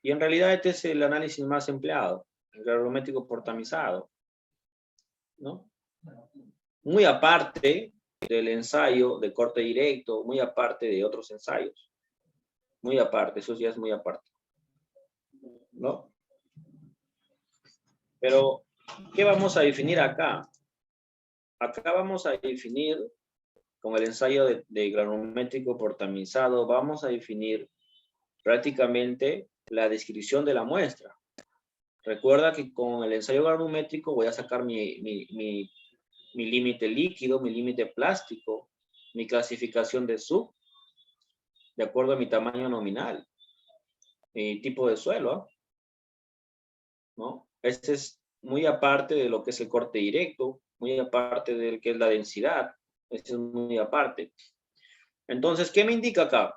Y en realidad este es el análisis más empleado, el granulométrico por tamizado, ¿no? Muy aparte del ensayo de corte directo, muy aparte de otros ensayos. Muy aparte, eso ya es muy aparte, ¿no? Pero, ¿qué vamos a definir acá? Acá vamos a definir, con el ensayo de granulométrico por tamizado, vamos a definir prácticamente la descripción de la muestra. Recuerda que con el ensayo granulométrico voy a sacar mi límite líquido, mi límite plástico, mi clasificación de sub, de acuerdo a mi tamaño nominal, mi tipo de suelo, ¿no? Este es muy aparte de lo que es el corte directo, muy aparte de lo que es la densidad, este es muy aparte. Entonces, ¿qué me indica acá?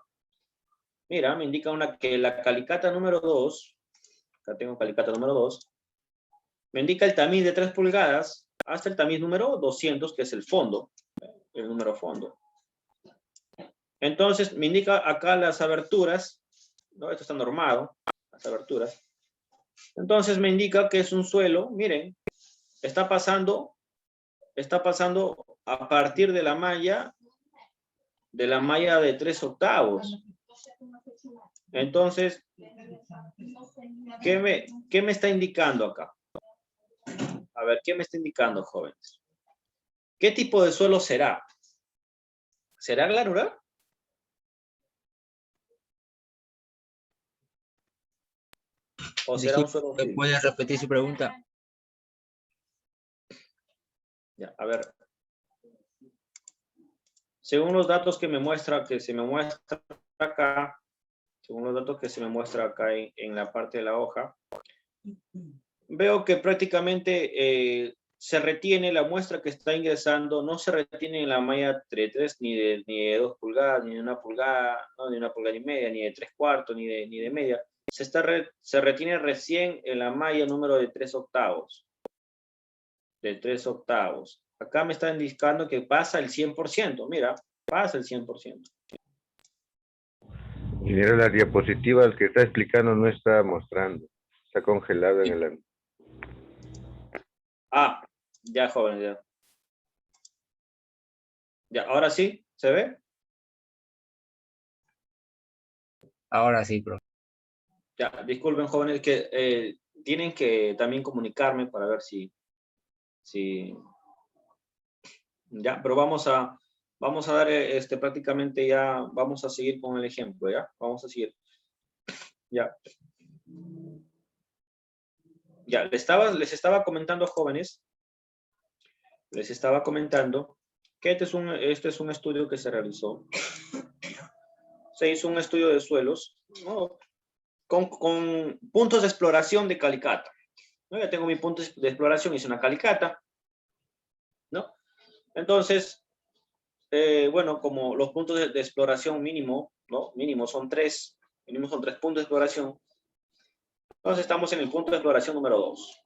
Mira, me indica que la calicata número 2, acá tengo calicata número 2, me indica el tamiz de 3 pulgadas hasta el tamiz número 200, que es el fondo, el número fondo. Entonces, me indica acá las aberturas, ¿no? Esto está normado, las aberturas. Entonces me indica que es un suelo, miren, está pasando a partir de la malla de 3/8. Entonces, ¿qué me está indicando acá? A ver, ¿qué me está indicando, jóvenes? ¿Qué tipo de suelo será? ¿Será granular? ¿O será un suelo firme? ¿Puede repetir su pregunta? Ya, a ver. Según los datos que se me muestra acá, según los datos que se me muestra acá en la parte de la hoja, veo que prácticamente se retiene la muestra que está ingresando, no se retiene en la malla 3 ni de 2 pulgadas, ni de 1 pulgada, no, ni 1 pulgada y media, ni de 3/4, ni de media. Se retiene recién en la malla número de 3/8. De 3/8. Acá me está indicando que pasa el 100%. Mira, pasa el 100%. Ingeniero, la diapositiva el que está explicando no está mostrando. Está congelado en el... Ah, ya, joven, ya. Ya, ahora sí, ¿se ve? Ahora sí, profe. Ya, disculpen, jóvenes, que tienen que también comunicarme para ver si ya, pero vamos a dar prácticamente ya, vamos a seguir con el ejemplo, ¿ya? Vamos a seguir. Ya. Ya, les estaba comentando, jóvenes, les estaba comentando que este es un estudio que se realizó. Se hizo un estudio de suelos, ¿no? Con puntos de exploración de calicata, ¿no? Ya tengo mi punto de exploración, hice una calicata, ¿no? Entonces, bueno, como los puntos de exploración mínimo, ¿no? Mínimo son 3 puntos de exploración. Entonces estamos en el punto de exploración número 2.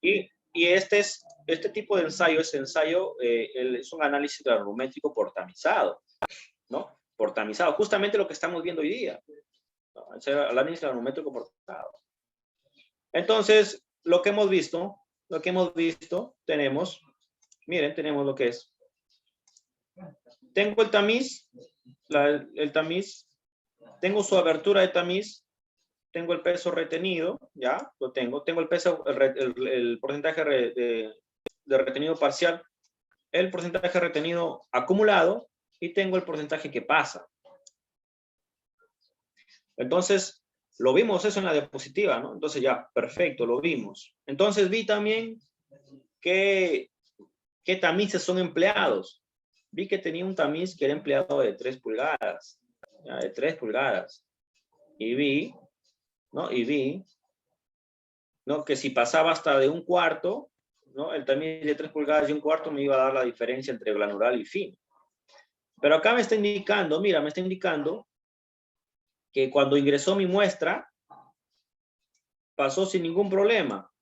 Y este tipo de ensayo es un análisis granulométrico por tamizado, ¿no? Por tamizado, justamente lo que estamos viendo hoy día, ¿no? El análisis granulométrico por tamizado. Entonces, lo que hemos visto, tenemos, miren, tenemos lo que es. Tengo el tamiz, tengo su abertura de tamiz, tengo el peso retenido, ya, lo tengo el peso, el porcentaje de retenido parcial, el porcentaje retenido acumulado, y tengo el porcentaje que pasa. Entonces, lo vimos eso en la diapositiva, ¿no? Entonces ya, perfecto, lo vimos. Entonces vi también qué tamices son empleados. Vi que tenía un tamiz que era empleado de 3 pulgadas, ya, de 3 pulgadas. Y vi, ¿no? ¿no? Que si pasaba hasta de 1/4, ¿no? El tamiz de 3 pulgadas y 1/4 me iba a dar la diferencia entre granular y fino. Pero acá me está indicando, mira, me está indicando que cuando ingresó mi muestra, pasó sin ningún problema.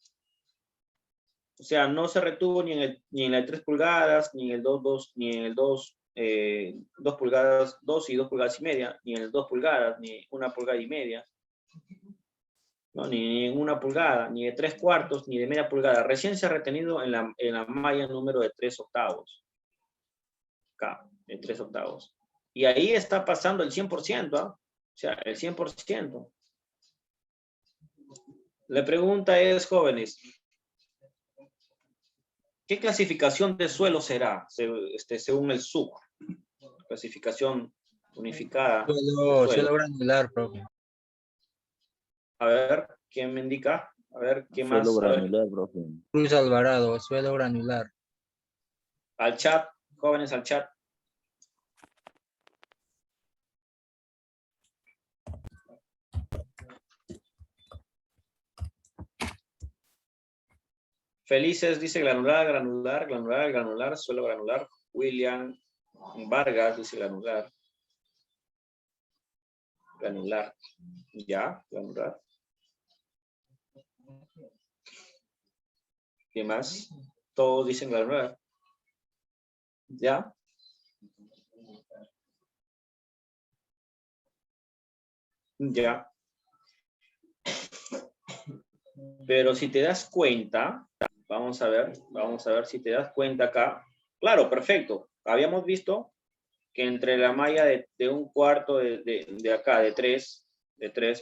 O sea, no se retuvo ni en el 3 pulgadas, ni en el 2 pulgadas, 2 y 2 pulgadas y media, ni en el 2 pulgadas, ni 1 pulgada y media. ¿No? Ni en 1 pulgada, ni de 3/4, ni de media pulgada. Recién se ha retenido en la malla número de 3/8. Acá, de 3/8. Y ahí está pasando el 100%, ¿ah? O sea, el 100%. La pregunta es, jóvenes, ¿qué clasificación de suelo será según el SUC? Clasificación unificada. Suelo granular, profe. A ver, ¿quién me indica? A ver, ¿qué más? Suelo granular, profe. Cruz Alvarado, suelo granular. Al chat, jóvenes, al chat. Felices dice granular, granular, granular, granular, suelo granular. William Vargas dice granular. Granular. Ya, granular. ¿Qué más? Todos dicen granular. ¿Ya? Ya. Pero si te das cuenta, vamos a ver si te das cuenta acá. Claro, perfecto. Habíamos visto que entre la malla de un cuarto de acá, de 3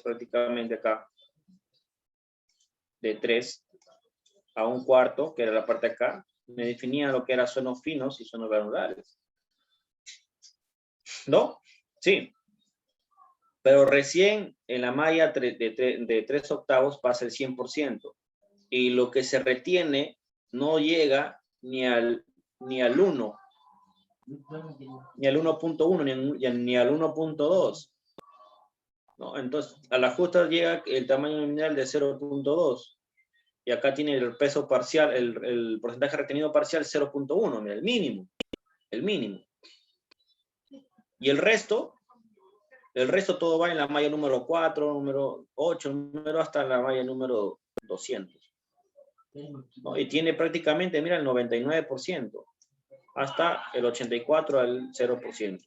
prácticamente acá, de 3 a un cuarto, que era la parte de acá, me definía lo que eran suelos finos y suelos granulares. ¿No? Sí. Pero recién en la malla de 3 octavos pasa el 100%. Y lo que se retiene no llega ni al 1, ni al 1.1, ni al 1.2. ¿No? Entonces, a la justa llega el tamaño nominal de 0.2. Y acá tiene el peso parcial, el porcentaje retenido parcial 0.1, mira, el mínimo. El mínimo. Y el resto todo va en la malla número 4, número 8, número hasta la malla número 200. ¿No? Y tiene prácticamente, mira, el 99%, hasta el 84% al 0%.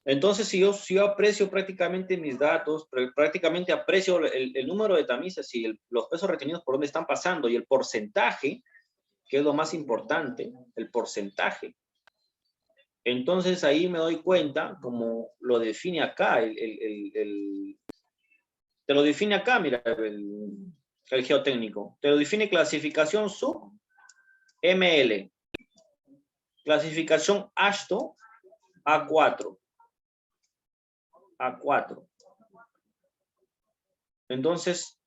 Entonces, si yo aprecio prácticamente mis datos, prácticamente aprecio el número de tamices y los pesos retenidos por dónde están pasando y el porcentaje, que es lo más importante, el porcentaje. Entonces, ahí me doy cuenta, como lo define acá, te lo define acá, mira, el geotécnico. Te lo define clasificación sub ML. Clasificación ASTO A4. A4. Entonces,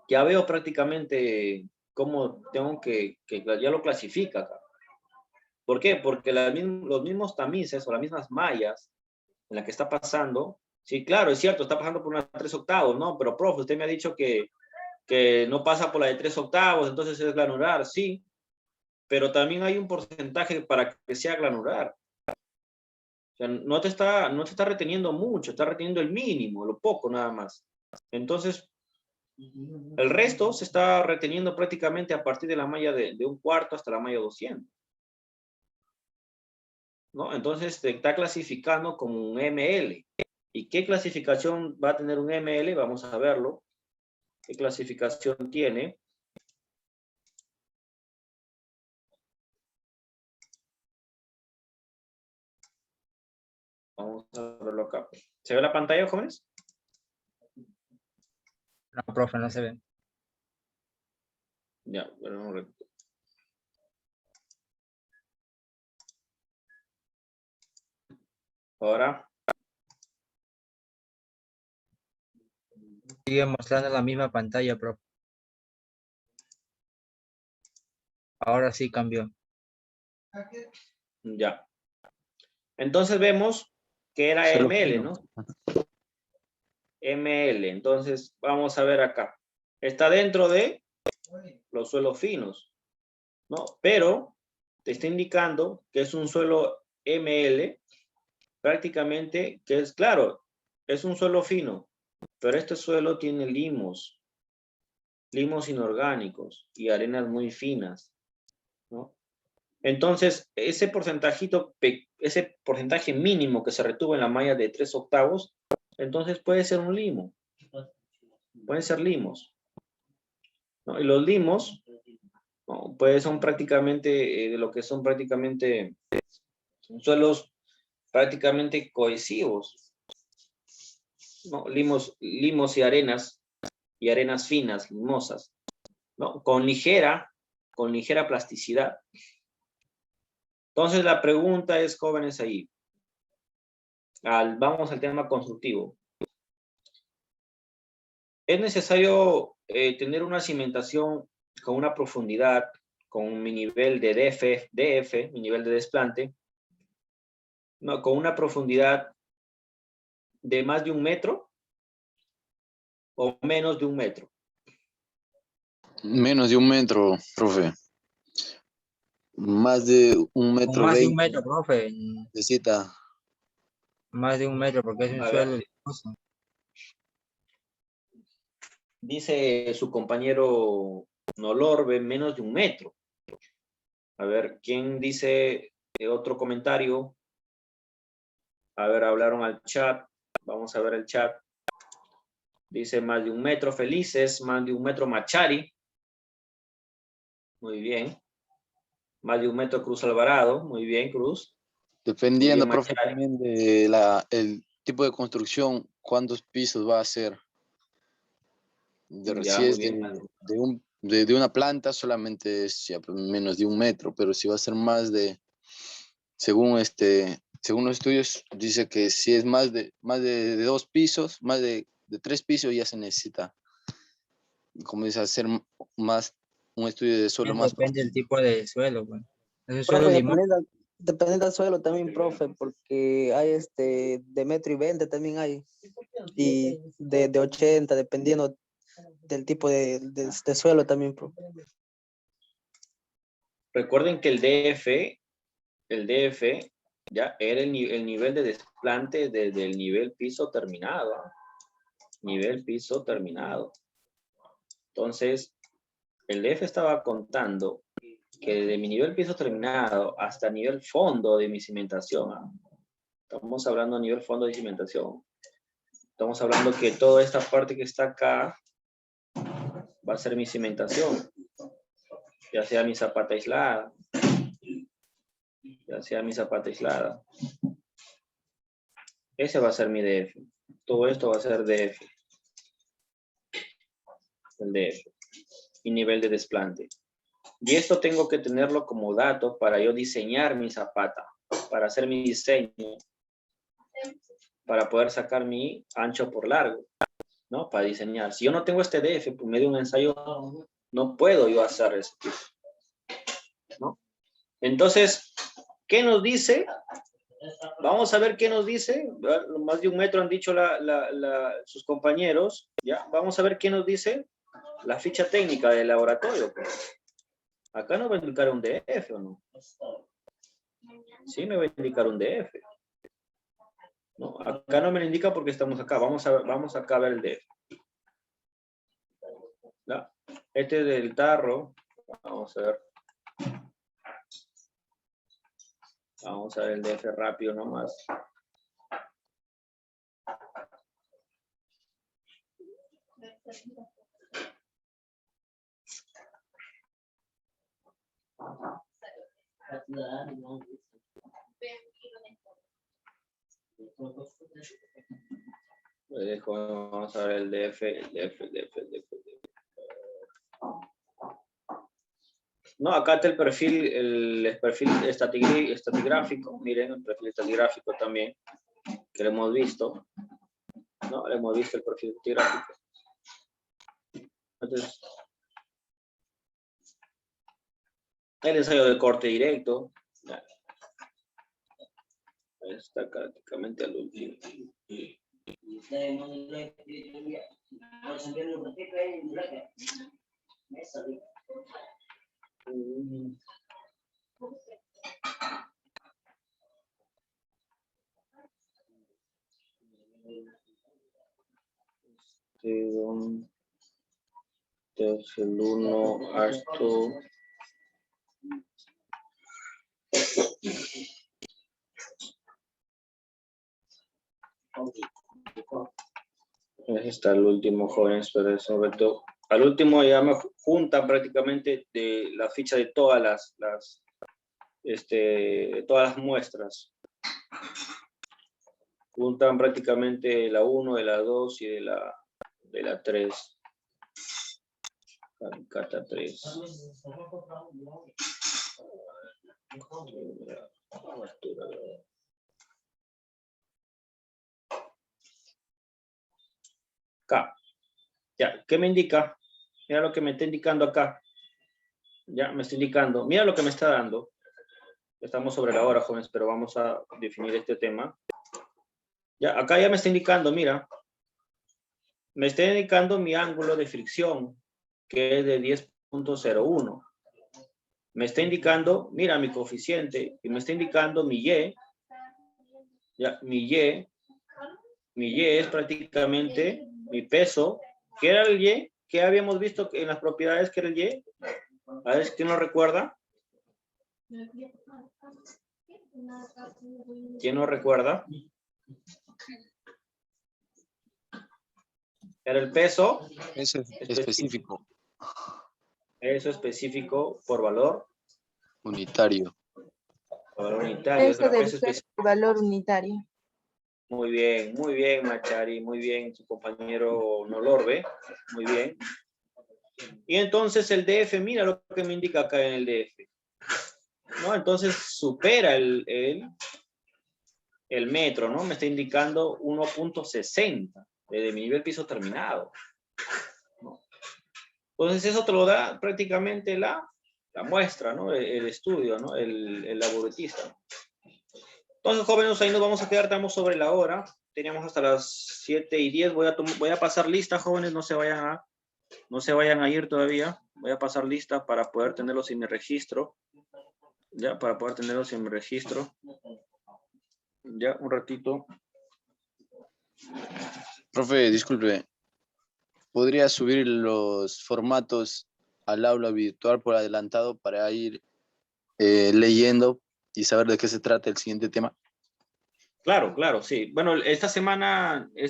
ya veo prácticamente cómo tengo que ya lo clasifica acá. ¿Por qué? Porque los mismos tamices o las mismas mallas en la que está pasando, sí, claro, es cierto, está pasando por una 3 octavos, ¿no? Pero, profe, usted me ha dicho que no pasa por la de 3 octavos, entonces es granular, sí, pero también hay un porcentaje para que sea granular. O sea, no te está reteniendo mucho, está reteniendo el mínimo, lo poco nada más. Entonces, el resto se está reteniendo prácticamente a partir de la malla de un cuarto hasta la malla 200. ¿No? Entonces, te está clasificando como un ML. ¿Y qué clasificación va a tener un ML? Vamos a verlo. ¿Qué clasificación tiene? Vamos a verlo acá. ¿Se ve la pantalla, jóvenes? No, profe, no se ve. Ya, pero un momento. Ahora. Sigue mostrando la misma pantalla, profe. Ahora sí cambió. Ya. Entonces vemos que era Suelo ML, fino. ¿no? ML. Entonces, vamos a ver acá. Está dentro de los suelos finos, ¿no? Pero te está indicando que es un suelo ML, prácticamente, que es, claro, es un suelo fino, pero este suelo tiene limos inorgánicos y arenas muy finas, ¿no? Entonces, ese porcentaje mínimo que se retuvo en la malla de 3 octavos, entonces puede ser un limo. Pueden ser limos, ¿no? Y los limos, ¿no? Pues son prácticamente de lo que son prácticamente suelos prácticamente cohesivos, ¿no? Limos y arenas finas, limosas, ¿no? Con ligera plasticidad. Entonces la pregunta es, jóvenes, ahí. Vamos al tema constructivo. ¿Es necesario tener una cimentación con una profundidad, con mi nivel de DF, mi nivel de desplante, no, con una profundidad de más de 1 metro o menos de 1 metro? Menos de 1 metro, profe. Más de 1 Con metro más de 1 20 metro, profe. necesita. Más de 1 metro, porque es un A suelo ver. limoso. Dice su compañero Nolorbe, menos de 1 metro. A ver, ¿quién dice otro comentario? A ver, hablaron al chat. Vamos a ver el chat. Dice más de 1 metro Felices, más de 1 metro Machari. Muy bien. Más de 1 metro Cruz Alvarado. Muy bien, Cruz. Dependiendo, Muy bien, profe, Machari. también de el tipo de construcción, cuántos pisos va a ser. Ya, Si muy es bien. de una planta, solamente es ya menos de 1 metro, pero si va a ser más de, según los estudios, dice que si es más de 2 pisos, más de 3 pisos, ya se necesita, como dice, hacer más un estudio de suelo más Depende del tipo de suelo, pues. ¿Es un suelo Profe, limón? dependiendo del suelo también, profe, porque hay de 1,20 m también hay, y de 80, dependiendo del tipo de suelo también, profe. Recuerden que el DF ya era el nivel de desplante desde el nivel piso terminado. ¿Ah? Nivel piso terminado. Entonces, el DF estaba contando que de mi nivel piso terminado hasta nivel fondo de mi cimentación. ¿Ah? Estamos hablando a nivel fondo de cimentación. Estamos hablando que toda esta parte que está acá va a ser mi cimentación. Ya sea mi zapata aislada. Ya sea mi zapata aislada. Ese va a ser mi DF. Todo esto va a ser DF. El DF. Y nivel de desplante. Y esto tengo que tenerlo como dato para yo diseñar mi zapata. Para hacer mi diseño. Para poder sacar mi ancho por largo. ¿No? Para diseñar. Si yo no tengo este DF por medio de un ensayo, no puedo yo hacer eso. ¿No? Entonces, ¿qué nos dice? Vamos a ver qué nos dice. Más de 1 metro han dicho sus compañeros. ¿Ya? Vamos a ver qué nos dice la ficha técnica del laboratorio. Pues. Acá no va a indicar un DF, ¿o no? Sí me va a indicar un DF. No, acá no me lo indica porque estamos acá. Vamos acá a ver el DF. ¿Ya? Este es del tarro. Vamos a ver. Vamos a ver el DF rápido nomás. Vamos a ver el DF. No, acá está el perfil estratigráfico. Miren, el perfil estratigráfico también, que lo hemos visto. No, hemos visto el perfil estratigráfico. Entonces, el ensayo de corte directo. Ya. Está prácticamente al último. Entonces el 1 hasta está el último, jóvenes, pero sobre todo al último ya me juntan prácticamente de la ficha de todas todas las muestras. Juntan prácticamente la 1, de la 2 y de la 3. Cata 3. Acá. Ya, ¿qué me indica? Mira lo que me está indicando acá. Ya, me está indicando. Mira lo que me está dando. Estamos sobre la hora, jóvenes, pero vamos a definir este tema. Ya, acá ya me está indicando, mira. Me está indicando mi ángulo de fricción, que es de 10.01. Me está indicando, mira, mi coeficiente, y me está indicando mi Y. Ya, mi Y es prácticamente mi peso. ¿Qué era el Y? ¿Qué habíamos visto en las propiedades que era el Y? A ver, ¿quién lo recuerda? ¿Quién lo recuerda? Pero el peso, Eso es específico, eso específico por valor unitario. unitario. Peso del Peso específico. valor unitario. Muy bien, Machari, muy bien, su compañero Nolorbe, muy bien. Y entonces el DF, mira lo que me indica acá en el DF. ¿No? Entonces supera el metro, ¿no? Me está indicando 1.60 de mi nivel piso terminado. ¿No? Entonces eso te lo da prácticamente la muestra, ¿no? El estudio, ¿no? El laboratista. Entonces, jóvenes, ahí nos vamos a quedar, estamos sobre la hora. Teníamos hasta las 7:10. Voy a pasar lista, jóvenes, no se vayan a ir todavía. Voy a pasar lista para poder tenerlos en mi registro. Ya, para poder tenerlos en mi registro. Ya, un ratito. Profe, disculpe, ¿podría subir los formatos al aula virtual por adelantado para ir leyendo y saber de qué se trata el siguiente tema? Claro, sí. Bueno, esta semana ya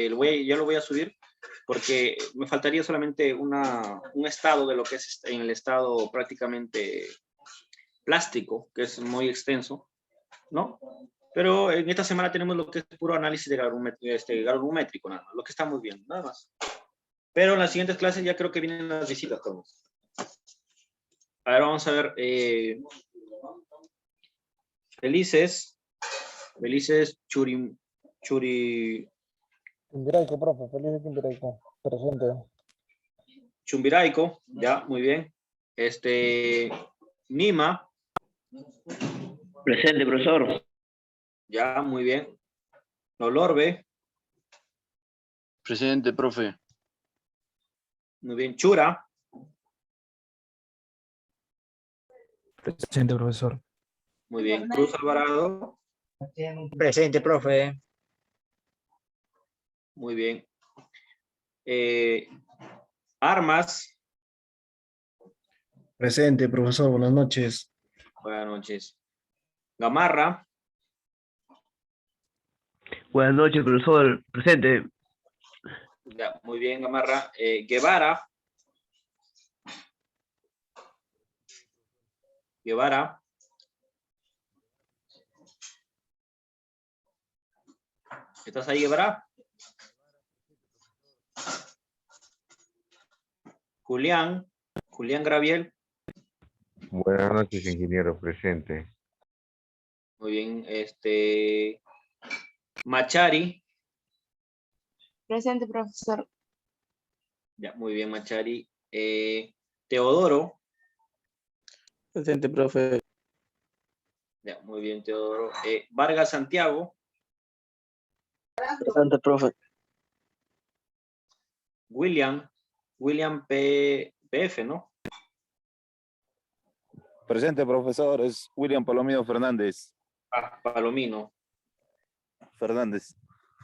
lo voy a subir porque me faltaría solamente un estado de lo que es en el estado prácticamente plástico, que es muy extenso, ¿no? Pero en esta semana tenemos lo que es puro análisis de galvanométrico, nada más, lo que está muy bien, nada más. Pero en las siguientes clases ya creo que vienen las visitas todos. A ver, vamos a ver. Felices Chimbiraico, profe, feliz de Chimbiraico. Presente. Chumbiraico, ya, muy bien. Nima, Presente, profesor. ya, muy bien. Nolorbe, Presidente, profe. muy bien. Chura, Presente, profesor. muy bien. Cruz Alvarado, Presente, profe. muy bien. Armas, Presente, profesor, buenas noches. buenas noches. Gamarra, Buenas noches, profesor. Presente. ya, muy bien, Gamarra. Guevara, ¿estás ahí, Guevara? Julián Graviel, Buenas noches, ingeniero, presente. muy bien. Machari, Presente, profesor. ya, muy bien, Machari. Teodoro, Presente, profe. ya, muy bien, Teodoro. Vargas Santiago, Presente, profe. William PF, ¿no? Presente, profesor, es William Palomino Fernández. Palomino. Fernández.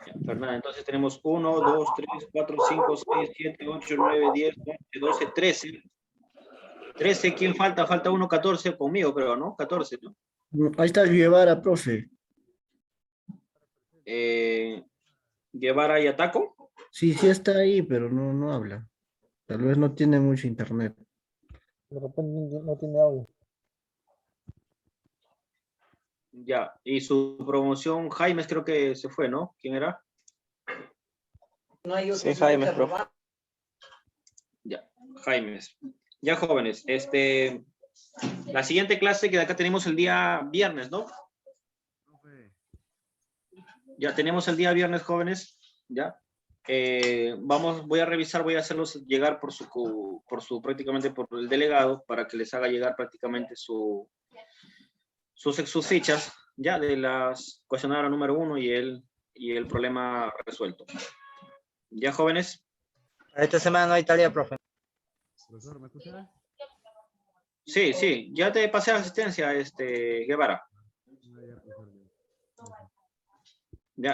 Ya, Fernanda, entonces tenemos 1, 2, 3, 4, 5, 6, 7, 8, 9, 10, 11, 12, 13. 13, ¿quién falta? Falta uno, 14 conmigo, pero ¿no? 14, ¿no? Ahí está Guevara, profe. Guevara y Ataco. Sí, sí está ahí, pero no habla. Tal vez no tiene mucho internet. De repente no tiene audio. Ya, y su promoción, Jaimes creo que se fue, ¿no? ¿Quién era? Sí, Jaime, profe. Ya, Jaimes. Ya, jóvenes, la siguiente clase que de acá tenemos el día viernes, ¿no? Ya tenemos el día viernes, jóvenes, ya. Voy a revisar, voy a hacerlos llegar por prácticamente por el delegado para que les haga llegar prácticamente sus fichas, ya, de las cuestionario número 1 y el problema resuelto. ¿Ya, jóvenes? Esta semana no hay tarea, profe. Profesor, ¿me escucha? Sí, ya te pasé asistencia, Guevara. Ya.